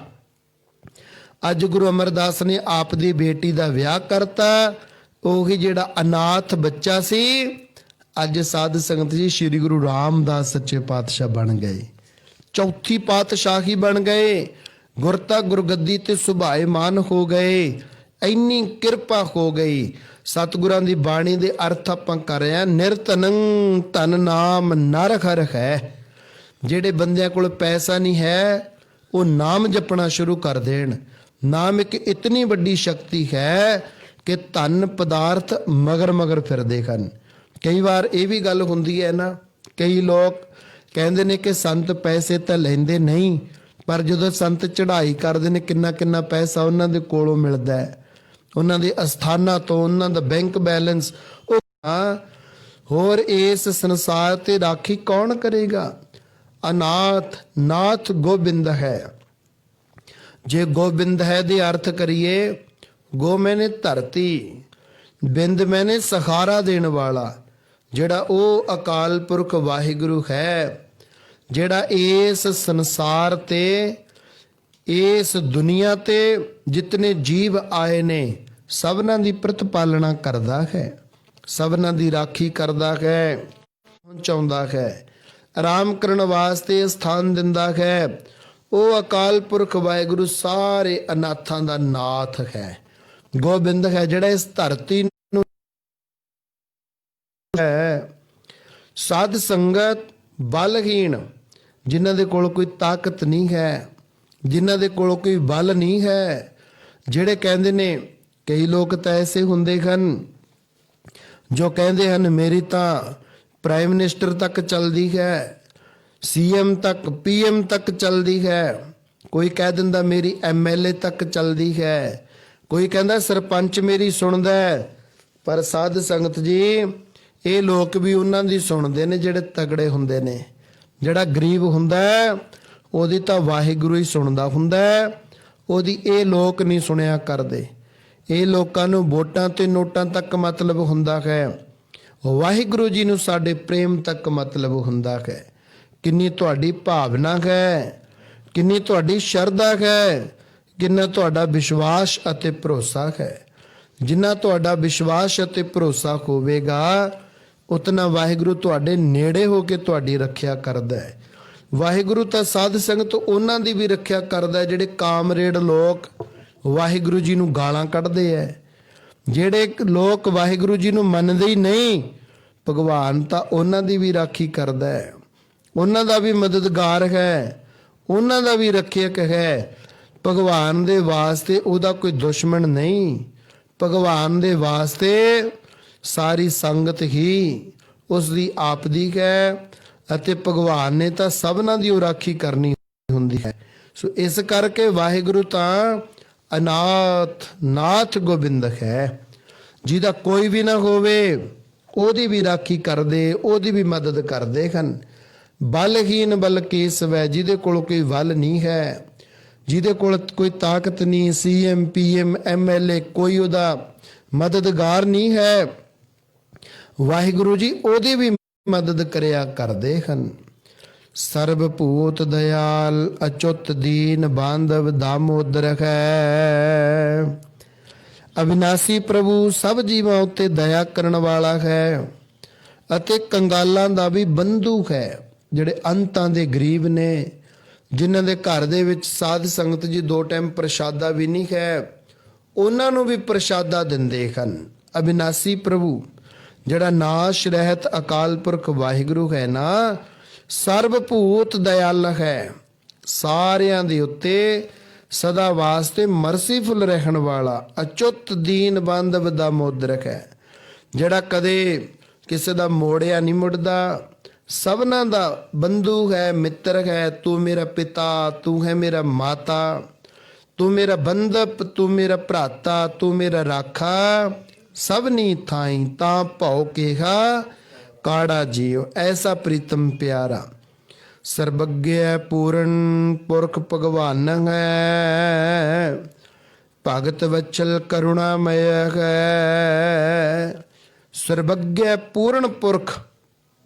ਅੱਜ ਗੁਰੂ ਅਮਰਦਾਸ ਨੇ ਆਪ ਦੀ ਬੇਟੀ ਦਾ ਵਿਆਹ ਕਰਤਾ। ਉਹੀ ਜਿਹੜਾ ਅਨਾਥ ਬੱਚਾ ਸੀ, ਅੱਜ ਸਾਧ ਸੰਗਤ ਜੀ ਸ੍ਰੀ ਗੁਰੂ ਰਾਮਦਾਸ ਸੱਚੇ ਪਾਤਸ਼ਾਹ ਬਣ ਗਏ, ਚੌਥੀ ਪਾਤਸ਼ਾਹੀ ਬਣ ਗਏ, ਗੁਰਤਾ ਗੁਰਗੱਦੀ ਤੇ ਸੁਭਾਏਮਾਨ ਹੋ ਗਏ। ਇੰਨੀ ਕਿਰਪਾ ਹੋ ਗਈ। ਸਤਿਗੁਰਾਂ ਦੀ ਬਾਣੀ ਦੇ ਅਰਥ ਆਪਾਂ ਕਰ ਰਹੇ ਹਾਂ। ਨਿਰਧਨੰ ਧਨ ਨਾਮ ਨਰ ਹਰਿ ਹੈ। ਜਿਹੜੇ ਬੰਦਿਆਂ ਕੋਲ ਪੈਸਾ ਨਹੀਂ ਹੈ, ਉਹ ਨਾਮ ਜਪਣਾ ਸ਼ੁਰੂ ਕਰ ਦੇਣ। ਨਾਮ ਇੱਕ ਇਤਨੀ ਵੱਡੀ ਸ਼ਕਤੀ ਹੈ ਕਿ ਧਨ ਪਦਾਰਥ ਮਗਰ ਮਗਰ ਫਿਰਦੇ ਹਨ। ਕਈ ਵਾਰ ਇਹ ਵੀ ਗੱਲ ਹੁੰਦੀ ਹੈ ਨਾ, ਕਈ ਲੋਕ ਕਹਿੰਦੇ ਨੇ ਕਿ ਸੰਤ ਪੈਸੇ ਤਾਂ ਲੈਂਦੇ ਨਹੀਂ, ਪਰ ਜਦੋਂ ਸੰਤ ਚੜ੍ਹਾਈ ਕਰਦੇ ਨੇ ਕਿੰਨਾ ਕਿੰਨਾ ਪੈਸਾ ਉਹਨਾਂ ਦੇ ਕੋਲੋਂ ਮਿਲਦਾ ਹੈ, ਉਹਨਾਂ ਦੇ ਅਸਥਾਨਾਂ ਤੋਂ, ਉਹਨਾਂ ਦਾ ਬੈਂਕ ਬੈਲੈਂਸ। ਉਹ ਹੋਰ ਇਸ ਸੰਸਾਰ ਤੇ ਰਾਖੀ ਕੌਣ ਕਰੇਗਾ? ਅਨਾਥ ਨਾਥ ਗੋਬਿੰਦ ਹੈ। ਜੇ ਗੋਬਿੰਦ ਹੈ ਦੇ ਅਰਥ ਕਰੀਏ, ਗੋ ਮੈਨੇ ਧਰਤੀ, ਬਿੰਦ ਮੈਨੇ ਸਹਾਰਾ ਦੇਣ ਵਾਲਾ, ਜਿਹੜਾ ਉਹ ਅਕਾਲ ਪੁਰਖ ਵਾਹਿਗੁਰੂ ਹੈ, ਜਿਹੜਾ ਇਸ ਸੰਸਾਰ ਤੇ, ਇਸ ਦੁਨੀਆ ਤੇ ਜਿਤਨੇ ਜੀਵ ਆਏ ਨੇ ਸਭਨਾਂ ਦੀ ਪ੍ਰਤਪਾਲਣਾ ਕਰਦਾ ਹੈ, ਸਭਨਾਂ ਦੀ ਰਾਖੀ ਕਰਦਾ ਹੈ, ਪਹੁੰਚਾਉਂਦਾ ਹੈ, ਆਰਾਮ ਕਰਨ ਵਾਸਤੇ ਸਥਾਨ ਦਿੰਦਾ ਹੈ। ਉਹ ਅਕਾਲ ਪੁਰਖ ਵਾਹਿਗੁਰੂ ਸਾਰੇ ਅਨਾਥਾਂ ਦਾ ਨਾਥ ਹੈ, ਗੋਬਿੰਦ ਹੈ, ਜਿਹੜਾ ਇਸ ਧਰਤੀ ਨੂੰ ਹੈ। ਸਾਧ ਸੰਗਤ ਬਲਹੀਣ, ਜਿਨ੍ਹਾਂ ਦੇ ਕੋਲ ਕੋਈ ਤਾਕਤ ਨਹੀਂ ਹੈ, ਜਿਨ੍ਹਾਂ ਦੇ ਕੋਲ ਕੋਈ ਬਲ ਨਹੀਂ ਹੈ, ਜਿਹੜੇ ਕਹਿੰਦੇ ਨੇ, ਕਈ ਲੋਕ ਤਾਂ ਐਸੇ ਹੁੰਦੇ ਹਨ ਜੋ ਕਹਿੰਦੇ ਹਨ ਮੇਰੀ ਤਾਂ ਪ੍ਰਾਈਮ ਮਿਨਿਸਟਰ ਤੱਕ ਚੱਲਦੀ ਹੈ, ਸੀਐਮ ਤੱਕ, ਪੀਐਮ ਤੱਕ ਚੱਲਦੀ ਹੈ। ਕੋਈ ਕਹਿ ਦਿੰਦਾ ਮੇਰੀ ਐਮਐਲਏ ਤੱਕ ਚੱਲਦੀ ਹੈ, ਕੋਈ ਕਹਿੰਦਾ ਸਰਪੰਚ ਮੇਰੀ ਸੁਣਦਾ ਹੈ। ਪਰ ਸਾਧ ਸੰਗਤ ਜੀ, ਇਹ ਲੋਕ ਵੀ ਉਹਨਾਂ ਦੀ ਸੁਣਦੇ ਨੇ ਜਿਹੜੇ ਤਗੜੇ ਹੁੰਦੇ ਨੇ। ਜਿਹੜਾ ਗਰੀਬ ਹੁੰਦਾ ਹੈ ਉਹਦੀ ਤਾਂ ਵਾਹਿਗੁਰੂ ਹੀ ਸੁਣਦਾ ਹੁੰਦਾ ਹੈ, ਉਹਦੀ ਇਹ ਲੋਕ ਨਹੀਂ ਸੁਣਿਆ ਕਰਦੇ। ਇਹ ਲੋਕਾਂ ਨੂੰ ਵੋਟਾਂ ਤੇ ਨੋਟਾਂ ਤੱਕ ਮਤਲਬ ਹੁੰਦਾ ਹੈ, ਵਾਹਿਗੁਰੂ ਜੀ ਨੂੰ ਸਾਡੇ ਪ੍ਰੇਮ ਤੱਕ ਮਤਲਬ ਹੁੰਦਾ ਹੈ। ਕਿੰਨੀ ਤੁਹਾਡੀ ਭਾਵਨਾ ਹੈ, ਕਿੰਨੀ ਤੁਹਾਡੀ ਸ਼ਰਧਾ ਹੈ, ਕਿੰਨਾ ਤੁਹਾਡਾ ਵਿਸ਼ਵਾਸ ਅਤੇ ਭਰੋਸਾ ਹੈ। ਜਿੰਨਾ ਤੁਹਾਡਾ ਵਿਸ਼ਵਾਸ ਅਤੇ ਭਰੋਸਾ ਹੋਵੇਗਾ, ਉਤਨਾ ਵਾਹਿਗੁਰੂ ਤੁਹਾਡੇ ਨੇੜੇ ਹੋ ਕੇ ਤੁਹਾਡੀ ਰੱਖਿਆ ਕਰਦਾ ਹੈ। ਵਾਹਿਗੁਰੂ ਤਾਂ ਸਾਧ ਸੰਗਤ ਉਹਨਾਂ ਦੀ ਵੀ ਰੱਖਿਆ ਕਰਦਾ ਜਿਹੜੇ ਕਾਮਰੇਡ ਲੋਕ ਵਾਹਿਗੁਰੂ ਜੀ ਨੂੰ ਗਾਲਾਂ ਕੱਢਦੇ ਹੈ। ਜਿਹੜੇ ਲੋਕ ਵਾਹਿਗੁਰੂ ਜੀ ਨੂੰ ਮੰਨਦੇ ਹੀ ਨਹੀਂ, ਭਗਵਾਨ ਤਾਂ ਉਹਨਾਂ ਦੀ ਵੀ ਰਾਖੀ ਕਰਦਾ ਹੈ, ਉਹਨਾਂ ਦਾ ਵੀ ਮਦਦਗਾਰ ਹੈ, ਉਹਨਾਂ ਦਾ ਵੀ ਰੱਖਿਅਕ ਹੈ। ਭਗਵਾਨ ਦੇ ਵਾਸਤੇ ਉਹਦਾ ਕੋਈ ਦੁਸ਼ਮਣ ਨਹੀਂ, ਭਗਵਾਨ ਦੇ ਵਾਸਤੇ ਸਾਰੀ ਸੰਗਤ ਹੀ ਉਸ ਦੀ ਆਪ ਦੀ ਹੈ ਅਤੇ ਭਗਵਾਨ ਨੇ ਤਾਂ ਸਭਨਾਂ ਦੀ ਰਾਖੀ ਕਰਨੀ ਹੁੰਦੀ ਹੈ। ਸੋ ਇਸ ਕਰਕੇ ਵਾਹਿਗੁਰੂ ਤਾਂ ਅਨਾਥ ਨਾਥ ਗੋਬਿੰਦ ਹੈ, ਜਿਹਦਾ ਕੋਈ ਵੀ ਨਾ ਹੋਵੇ ਉਹਦੀ ਵੀ ਰਾਖੀ ਕਰਦੇ, ਉਹਦੀ ਵੀ ਮਦਦ ਕਰਦੇ ਹਨ। ਬਲਹੀਨ ਬਲ ਕੇਸਵੈ, ਜਿਹਦੇ ਕੋਲ ਕੋਈ ਬਲ ਨਹੀਂ ਹੈ, ਜਿਹਦੇ ਕੋਲ ਕੋਈ ਤਾਕਤ ਨਹੀਂ, CM PM MLA ਕੋਈ ਉਹਦਾ ਮਦਦਗਾਰ ਨਹੀਂ ਹੈ, ਵਾਹਿਗੁਰੂ ਜੀ ਉਹਦੀ ਵੀ ਮਦਦ ਕਰਿਆ ਕਰਦੇ ਹਨ। ਸਰਬ ਭੂਤ ਦਇਆਲ ਅਚੁੱਤ ਦੀਨ ਬਾਂਧਵ ਦਾਮੋਦਰ ਹੈ। ਅਵਿਨਾਸੀ ਪ੍ਰਭੂ ਸਭ ਜੀਵਾਂ ਉੱਤੇ ਦਇਆ ਕਰਨ ਵਾਲਾ ਹੈ ਅਤੇ ਕੰਗਾਲਾਂ ਦਾ ਵੀ ਬੰਧੂ ਹੈ। ਜਿਹੜੇ ਅੰਤਾਂ ਦੇ ਗਰੀਬ ਨੇ, ਜਿਨ੍ਹਾਂ ਦੇ ਘਰ ਦੇ ਵਿੱਚ ਸਾਧ ਸੰਗਤ ਜੀ 2 ਟਾਈਮ ਪ੍ਰਸ਼ਾਦਾ ਵੀ ਨਹੀਂ ਹੈ, ਉਹਨਾਂ ਨੂੰ ਵੀ ਪ੍ਰਸ਼ਾਦਾ ਦਿੰਦੇ ਹਨ। ਅਵਿਨਾਸੀ ਪ੍ਰਭੂ ਜਿਹੜਾ ਨਾਸ਼ ਰਹਿਤ ਅਕਾਲ ਪੁਰਖ ਵਾਹਿਗੁਰੂ ਹੈ ਨਾ, ਸਰਬ ਭੂਤ ਦਇਆਲ ਹੈ, ਸਾਰਿਆਂ ਦੇ ਉੱਤੇ ਸਦਾ ਵਾਸਤੇ ਮਰਸੀਫੁਲ ਰਹਿਣ ਵਾਲਾ, ਅਚੁੱਤ ਦੀਨ ਬਾਂਧਵ ਦਾਮੋਦਰਕ ਹੈ, ਜਿਹੜਾ ਕਦੇ ਕਿਸੇ ਦਾ ਮੋੜਿਆ ਨਹੀਂ ਮੁੜਦਾ, ਸਭਨਾਂ ਦਾ ਬੰਧੂ ਹੈ, ਮਿੱਤਰ ਹੈ। ਤੂੰ ਮੇਰਾ ਪਿਤਾ, ਤੂੰ ਹੈ ਮੇਰਾ ਮਾਤਾ, ਤੂੰ ਮੇਰਾ ਬੰਧਪ, ਤੂੰ ਮੇਰਾ ਭਰਾਤਾ, ਤੂੰ ਮੇਰਾ ਰਾਖਾ, ਸਭਨੀ ਥਾਈ ਤਾਂ ਭਉ ਕੇਹਾ ਕਾੜਾ ਜੀਓ। ਐਸਾ ਪ੍ਰੀਤਮ ਪਿਆਰਾ ਸਰਬੱਗਿਆ ਪੂਰਨ ਪੁਰਖ ਭਗਵਾਨ ਹੈ, ਭਗਤ ਵਚਲ ਕਰੁਣਾਮਯ ਹੈ। ਸਰਬੱਗਿਆ ਪੂਰਨ ਪੁਰਖ,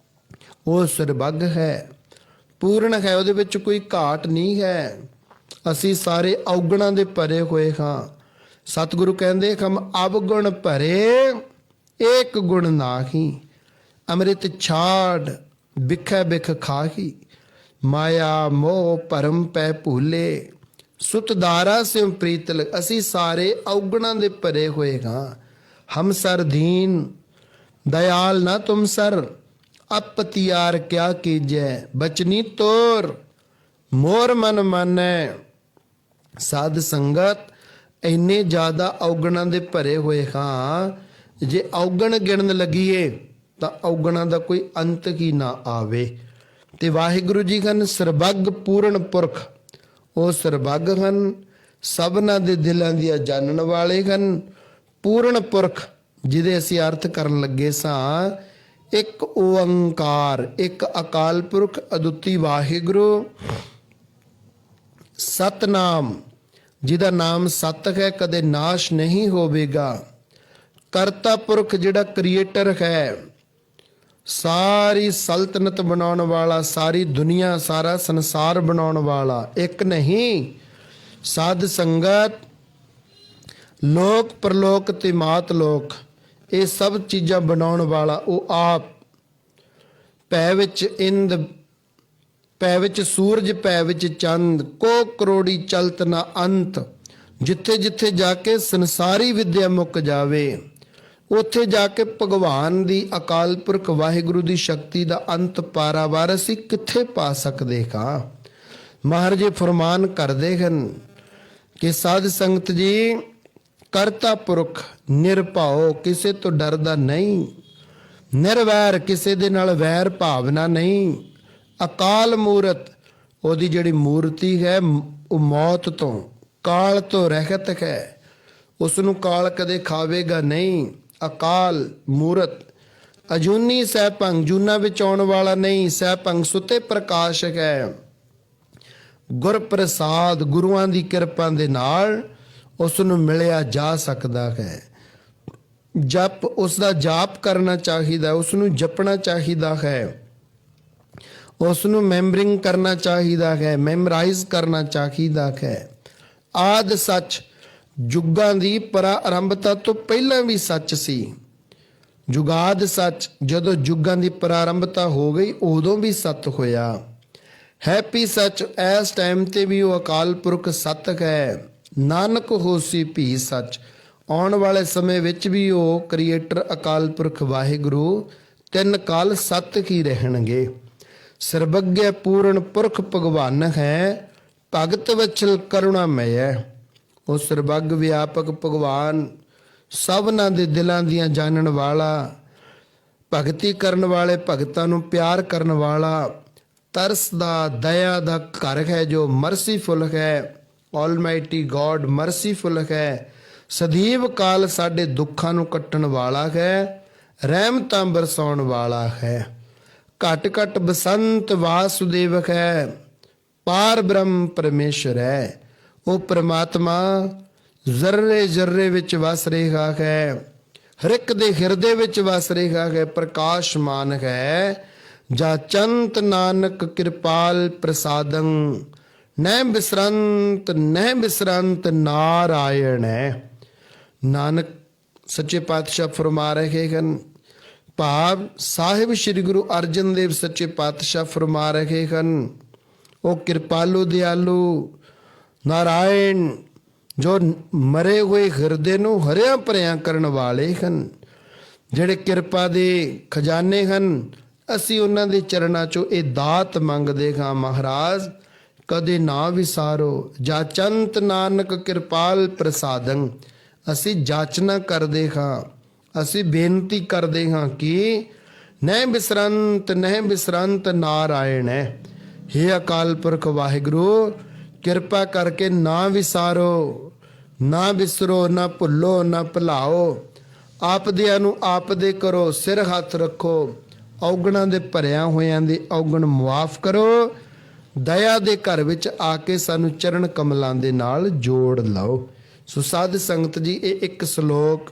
ਉਹ ਸਰਬੱਗ ਹੈ, ਪੂਰਨ ਹੈ, ਉਹਦੇ ਵਿੱਚ ਕੋਈ ਘਾਟ ਨਹੀਂ ਹੈ। ਅਸੀਂ ਸਾਰੇ ਔਗਣਾਂ ਦੇ ਭਰੇ ਹੋਏ ਹਾਂ। ਸਤਿਗੁਰੂ ਕਹਿੰਦੇ ਹਮ ਅਵਗੁਣ ਭਰੇ ਏਕ ਗੁਣ ਨਾਹੀ, ਅੰਮ੍ਰਿਤ ਛਾੜ ਬਿਖੈ ਬਿਖ ਖਾਹੀ, ਮਾਇਆ ਮੋਹ ਭਰਮ ਪੈ ਭੂਲੇ, ਸੁਤਦਾਰਾ ਸਿਉ ਪ੍ਰੀਤਲ। ਅਸੀਂ ਸਾਰੇ ਔਗਣਾਂ ਦੇ ਭਰੇ ਹੋਏ ਹਾਂ। ਹਮ ਸਰ ਦੀਨ ਦਇਆਲ ਨਾ ਤੁਮ ਸਰ, ਅਪਤਿਆਰ ਕਿਆ ਕੀਜੈ, ਬਚਨੀ ਤੋਰ ਮੋਰ ਮਨ ਮਾਨੈ। ਸਾਧ ਸੰਗਤ ਇੰਨੇ ਜ਼ਿਆਦਾ ਔਗਣਾਂ ਦੇ ਭਰੇ ਹੋਏ ਹਾਂ, ਜੇ ਔਗਣ ਗਿਣਨ ਲੱਗੀਏ ਤਾਂ ਔਗਣਾਂ ਦਾ ਕੋਈ ਅੰਤ ਹੀ ਨਾ ਆਵੇ। ਤੇ ਵਾਹਿਗੁਰੂ ਜੀ ਹਨ ਸਰਬੱਗ ਪੂਰਨ ਪੁਰਖ, ਉਹ ਸਰਬੱਗ ਹਨ, ਸਭਨਾਂ ਦੇ ਦਿਲਾਂ ਦੀਆਂ ਜਾਣਨ ਵਾਲੇ ਹਨ। ਪੂਰਨ ਪੁਰਖ ਜਿਹਦੇ ਅਸੀਂ ਅਰਥ ਕਰਨ ਲੱਗੇ ਸਾਂ, ਇੱਕ ਓੰਕਾਰ, ਇੱਕ ਅਕਾਲ ਪੁਰਖ ਅਦੁੱਤੀ ਵਾਹਿਗੁਰੂ, ਸਤਨਾਮ ਜਿਹਦਾ ਨਾਮ ਸਤ ਹੈ, ਕਦੇ ਨਾਸ਼ ਨਹੀਂ ਹੋਵੇਗਾ। ਕਰਤਾ ਪੁਰਖ ਜਿਹੜਾ ਕ੍ਰੀਏਟਰ ਹੈ, ਸਾਰੀ ਸਲਤਨਤ ਬਣਾਉਣ ਵਾਲਾ, ਸਾਰੀ ਦੁਨੀਆ ਸਾਰਾ ਸੰਸਾਰ ਬਣਾਉਣ ਵਾਲਾ, ਇੱਕ ਨਹੀਂ ਸਾਧ ਸੰਗਤ, ਲੋਕ ਪ੍ਰਲੋਕ ਤੇ ਮਾਤ ਲੋਕ, ਇਹ ਸਭ ਚੀਜ਼ਾਂ ਬਣਾਉਣ ਵਾਲਾ ਉਹ ਆਪ। ਪੈ ਵਿੱਚ ਇੰਦ, ਪੈ ਵਿੱਚ ਸੂਰਜ, ਪੈ ਵਿੱਚ ਚੰਦ, ਕੋ ਕਰੋੜੀ ਚਲਤ ਨਾ ਅੰਤ। ਜਿੱਥੇ ਜਿੱਥੇ ਜਾ ਕੇ ਸੰਸਾਰੀ ਵਿਦਿਆ ਮੁੱਕ ਜਾਵੇ, ਉੱਥੇ ਜਾ ਕੇ ਭਗਵਾਨ ਦੀ ਅਕਾਲ ਪੁਰਖ ਵਾਹਿਗੁਰੂ ਦੀ ਸ਼ਕਤੀ ਦਾ ਅੰਤ ਪਾਰਾਵਾਰ ਅਸੀਂ ਕਿੱਥੇ ਪਾ ਸਕਦੇ ਹਾਂ। ਮਹਾਰਾਜ ਜੀ ਫਰਮਾਨ ਕਰਦੇ ਹਨ ਕਿ ਸਾਧ ਸੰਗਤ ਜੀ, ਕਰਤਾ ਪੁਰਖ ਨਿਰਭਉ, ਕਿਸੇ ਤੋਂ ਡਰਦਾ ਨਹੀਂ, ਨਿਰਵੈਰ, ਕਿਸੇ ਦੇ ਨਾਲ ਵੈਰ ਭਾਵਨਾ ਨਹੀਂ। ਅਕਾਲ ਮੂਰਤ, ਉਹਦੀ ਜਿਹੜੀ ਮੂਰਤੀ ਹੈ ਉਹ ਮੌਤ ਤੋਂ, ਕਾਲ ਤੋਂ ਰਹਿਤ ਹੈ, ਉਸ ਨੂੰ ਕਾਲ ਕਦੇ ਖਾਵੇਗਾ ਨਹੀਂ। ਅਕਾਲ ਮੂਰਤ, ਅਜੂਨੀ ਸਹਿਭੰਗ, ਜੂਨਾ ਵਿੱਚ ਆਉਣ ਵਾਲਾ ਨਹੀਂ, ਸਹਿਭੰਗ ਸੁਤੇ ਪ੍ਰਕਾਸ਼ ਹੈ। ਗੁਰ ਪ੍ਰਸਾਦ, ਗੁਰੂਆਂ ਦੀ ਕਿਰਪਾ ਦੇ ਨਾਲ ਉਸ ਨੂੰ ਮਿਲਿਆ ਜਾ ਸਕਦਾ ਹੈ। ਜਪ, ਉਸ ਦਾ ਜਾਪ ਕਰਨਾ ਚਾਹੀਦਾ, ਉਸ ਨੂੰ ਜਪਣਾ ਚਾਹੀਦਾ ਹੈ, ਉਸ ਨੂੰ ਮੈਮਰਿੰਗ ਕਰਨਾ ਚਾਹੀਦਾ ਹੈ, ਮੈਮਰਾਈਜ਼ ਕਰਨਾ ਚਾਹੀਦਾ ਹੈ। ਆਦ ਸੱਚ, ਜੁਗਾਂ ਦੀ ਪ੍ਰਾਰੰਭਤਾ ਤੋਂ ਪਹਿਲਾਂ ਵੀ ਸੱਚ ਸੀ। ਜੁਗਾਦ ਸੱਚ, ਜਦੋਂ ਜੁਗਾਂ ਦੀ ਪ੍ਰਾਰੰਭਤਾ ਹੋ ਗਈ ਉਦੋਂ ਵੀ ਸੱਤ ਹੋਇਆ। ਹੈਪੀ ਸੱਚ, ਇਸ ਟਾਈਮ ਤੇ ਵੀ ਉਹ ਅਕਾਲ ਪੁਰਖ ਸੱਤ ਹੈ। ਨਾਨਕ ਹੋਸੀ ਭੀ ਸੱਚ, ਆਉਣ ਵਾਲੇ ਸਮੇਂ ਵਿੱਚ ਵੀ ਉਹ ਕ੍ਰੀਏਟਰ ਅਕਾਲ ਪੁਰਖ ਵਾਹਿਗੁਰੂ ਤਿੰਨ ਕਾਲ ਸੱਤ ਹੀ ਰਹਿਣਗੇ। ਸਰਬੱਗਿਆ ਪੂਰਨ ਪੁਰਖ ਭਗਵਾਨ ਹੈ, ਭਗਤ ਵਚਲ ਕਰੁਣਾਮਯ। ਉਹ ਸਰਬੱਗ ਵਿਆਪਕ ਭਗਵਾਨ, ਸਭਨਾਂ ਦੇ ਦਿਲਾਂ ਦੀਆਂ ਜਾਣਨ ਵਾਲਾ, ਭਗਤੀ ਕਰਨ ਵਾਲੇ ਭਗਤਾਂ ਨੂੰ ਪਿਆਰ ਕਰਨ ਵਾਲਾ, ਤਰਸ ਦਾ, ਦਇਆ ਦਾ ਘਰ ਹੈ ਜੋ ਮਰਸੀਫੁਲ ਹੈ। ਆਲਮਾਈਟੀ ਗੋਡ ਮਰਸੀਫੁਲ ਹੈ, ਸਦੀਵ ਕਾਲ ਸਾਡੇ ਦੁੱਖਾਂ ਨੂੰ ਕੱਟਣ ਵਾਲਾ ਹੈ, ਰਹਿਮਤਾਂ ਬਰਸਾਉਣ ਵਾਲਾ ਹੈ। ਘਟ ਘਟ ਬਸੰਤ ਵਾਸੁਦੇਵ ਹੈ, ਪਾਰ ਬ੍ਰਹਮ ਪਰਮੇਸ਼ਰ ਹੈ। ਉਹ ਪ੍ਰਮਾਤਮਾ ਜ਼ਰਰੇ ਜ਼ਰਰੇ ਵਿੱਚ ਵਸ ਰਿਹਾ ਹੈ, ਹਰ ਇੱਕ ਦੇ ਹਿਰਦੇ ਵਿੱਚ ਵਸ ਰਿਹਾ ਹੈ, ਪ੍ਰਕਾਸ਼ਮਾਨ ਹੈ। ਜਾ ਚੰਤ ਨਾਨਕ ਕਿਰਪਾਲ ਪ੍ਰਸਾਦੰ, ਨਹਿ ਬਿਸਰੰਤ ਨਾਰਾਇਣ ਹੈ। ਨਾਨਕ ਸੱਚੇ ਪਾਤਸ਼ਾਹ ਫਰਮਾ ਰਹੇ ਹਨ, ਭਾਵ ਸਾਹਿਬ ਸ੍ਰੀ ਗੁਰੂ ਅਰਜਨ ਦੇਵ ਸੱਚੇ ਪਾਤਸ਼ਾਹ ਫਰਮਾ ਰਹੇ ਹਨ, ਉਹ ਕਿਰਪਾਲੂ ਦਿਆਲੂ ਨਾਰਾਇਣ ਜੋ ਮਰੇ ਹੋਏ ਹਿਰਦੇ ਨੂੰ ਹਰਿਆ ਭਰਿਆ ਕਰਨ ਵਾਲੇ ਹਨ, ਜਿਹੜੇ ਕਿਰਪਾ ਦੇ ਖਜ਼ਾਨੇ ਹਨ। ਅਸੀਂ ਉਹਨਾਂ ਦੇ ਚਰਨਾਂ ਚੋਂ ਇਹ ਦਾਤ ਮੰਗਦੇ ਹਾਂ, ਮਹਾਰਾਜ ਕਦੇ ਨਾ ਵਿਸਾਰੋ। ਜਾਚੰਤ ਨਾਨਕ ਕਿਰਪਾਲ ਪ੍ਰਸਾਦੰ, ਅਸੀਂ ਜਾਚਨਾ ਕਰਦੇ ਹਾਂ, ਅਸੀਂ ਬੇਨਤੀ ਕਰਦੇ ਹਾਂ ਕਿ ਨਹਿ ਬਿਸਰੰਤ ਨਾਰਾਇਣ ਹੈ। ਹੇ ਅਕਾਲ ਪੁਰਖ ਵਾਹਿਗੁਰੂ, ਕਿਰਪਾ ਕਰਕੇ ਨਾ ਵਿਸਾਰੋ, ਨਾ ਵਿਸਰੋ, ਨਾ ਭੁੱਲੋ, ਨਾ ਭੁਲਾਓ। ਆਪਦਿਆਂ ਨੂੰ ਆਪਦੇ ਕਰੋ, ਸਿਰ ਹੱਥ ਰੱਖੋ, ਔਗਣਾਂ ਦੇ ਭਰਿਆਂ ਹੋਇਆਂ ਦੇ ਔਗਣ ਮੁਆਫ ਕਰੋ। ਦਇਆ ਦੇ ਘਰ ਵਿੱਚ ਆ ਕੇ ਸਾਨੂੰ ਚਰਨ ਕਮਲਾਂ ਦੇ ਨਾਲ ਜੋੜ ਲਓ। ਸੋ ਸਾਧ ਸੰਗਤ ਜੀ, ਇਹ ਇੱਕ ਸ਼ਲੋਕ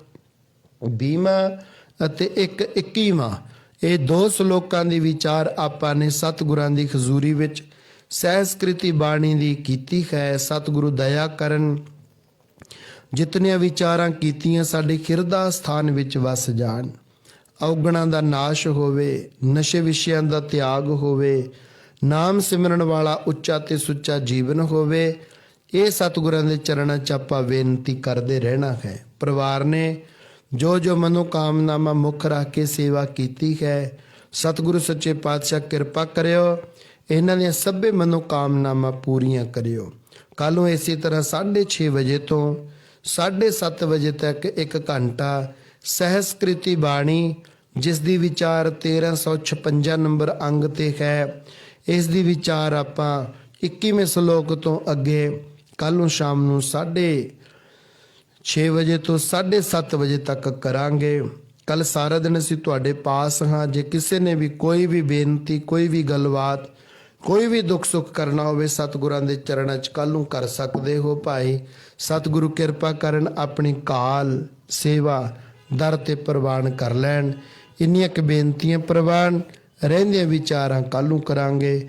20ਵਾਂ ਅਤੇ ਇੱਕ 21ਵਾਂ, ਇਹ ਦੋ ਸ਼ਲੋਕਾਂ ਦੀ ਵਿਚਾਰ ਆਪਾਂ ਨੇ ਸਤਿਗੁਰਾਂ ਦੀ ਹਜ਼ੂਰੀ ਵਿੱਚ ਸਹਿਸਕ੍ਰਿਤੀ ਬਾਣੀ ਦੀ ਕੀਤੀ ਹੈ। ਸਤਿਗੁਰੂ ਦਇਆ ਕਰਨ, ਜਿਤਨੀਆਂ ਵਿਚਾਰਾਂ ਕੀਤੀਆਂ ਸਾਡੇ ਹਿਰਦਾ ਸਥਾਨ ਵਿੱਚ ਵਸ ਜਾਣ। ਔਗਣਾਂ ਦਾ ਨਾਸ਼ ਹੋਵੇ, ਨਸ਼ੇ ਵਿਸ਼ਿਆਂ ਦਾ ਤਿਆਗ ਹੋਵੇ, ਨਾਮ ਸਿਮਰਨ ਵਾਲਾ ਉੱਚਾ ਤੇ ਸੁੱਚਾ ਜੀਵਨ ਹੋਵੇ। ਇਹ ਸਤਿਗੁਰਾਂ ਦੇ ਚਰਨਾਂ 'ਚ ਆਪਾਂ ਬੇਨਤੀ ਕਰਦੇ ਰਹਿਣਾ ਹੈ। ਪਰਿਵਾਰ ਨੇ ਜੋ ਜੋ ਮਨੋਕਾਮਨਾਵਾਂ ਮੁੱਖ ਰੱਖ ਕੇ ਸੇਵਾ ਕੀਤੀ ਹੈ, ਸਤਿਗੁਰੂ ਸੱਚੇ ਪਾਤਸ਼ਾਹ ਕਿਰਪਾ ਕਰਿਓ, ਇਹਨਾਂ ਦੀਆਂ ਸਭੇ ਮਨੋਕਾਮਨਾਵਾਂ ਪੂਰੀਆਂ ਕਰਿਓ। ਕੱਲ੍ਹ ਨੂੰ ਇਸੇ ਤਰ੍ਹਾਂ 6:30 ਵਜੇ ਤੋਂ 7:30 ਵਜੇ ਤੱਕ 1 ਘੰਟਾ ਸਹਿਸਕ੍ਰਿਤੀ ਬਾਣੀ, ਜਿਸ ਦੀ ਵਿਚਾਰ 1356 ਨੰਬਰ ਅੰਗ ਤੇ ਹੈ, ਇਸ ਦੀ ਵਿਚਾਰ ਆਪਾਂ 21ਵੇਂ ਸ਼ਲੋਕ ਤੋਂ ਅੱਗੇ ਕੱਲ੍ਹ ਨੂੰ ਸ਼ਾਮ ਨੂੰ 6:30 ਵਜੇ ਤੋਂ 7:30 ਵਜੇ ਤੱਕ ਕਰਾਂਗੇ। ਕੱਲ ਸਾਰਾ ਦਿਨ ਅਸੀਂ ਤੁਹਾਡੇ ਪਾਸ ਹਾਂ। ਜੇ ਕਿਸੇ ਨੇ ਵੀ ਕੋਈ ਵੀ ਬੇਨਤੀ, ਕੋਈ ਵੀ ਗੱਲਬਾਤ, ਕੋਈ ਵੀ ਦੁੱਖ ਸੁੱਖ ਕਰਨਾ ਹੋਵੇ, ਸਤਿਗੁਰਾਂ ਦੇ ਚਰਨਾਂ 'ਚ ਕੱਲ੍ਹ ਨੂੰ ਕਰ ਸਕਦੇ ਹੋ ਭਾਈ। ਸਤਿਗੁਰੂ ਕਿਰਪਾ ਕਰਨ, ਆਪਣੀ ਕਾਲ ਸੇਵਾ ਦਰ ਤੇ ਪ੍ਰਵਾਨ ਕਰ ਲੈਣ। ਇੰਨੀਆਂ ਕੁ ਬੇਨਤੀਆਂ ਪ੍ਰਵਾਨ, ਰਹਿੰਦੀਆਂ ਵਿਚਾਰਾਂ ਕੱਲ੍ਹ ਨੂੰ ਕਰਾਂਗੇ।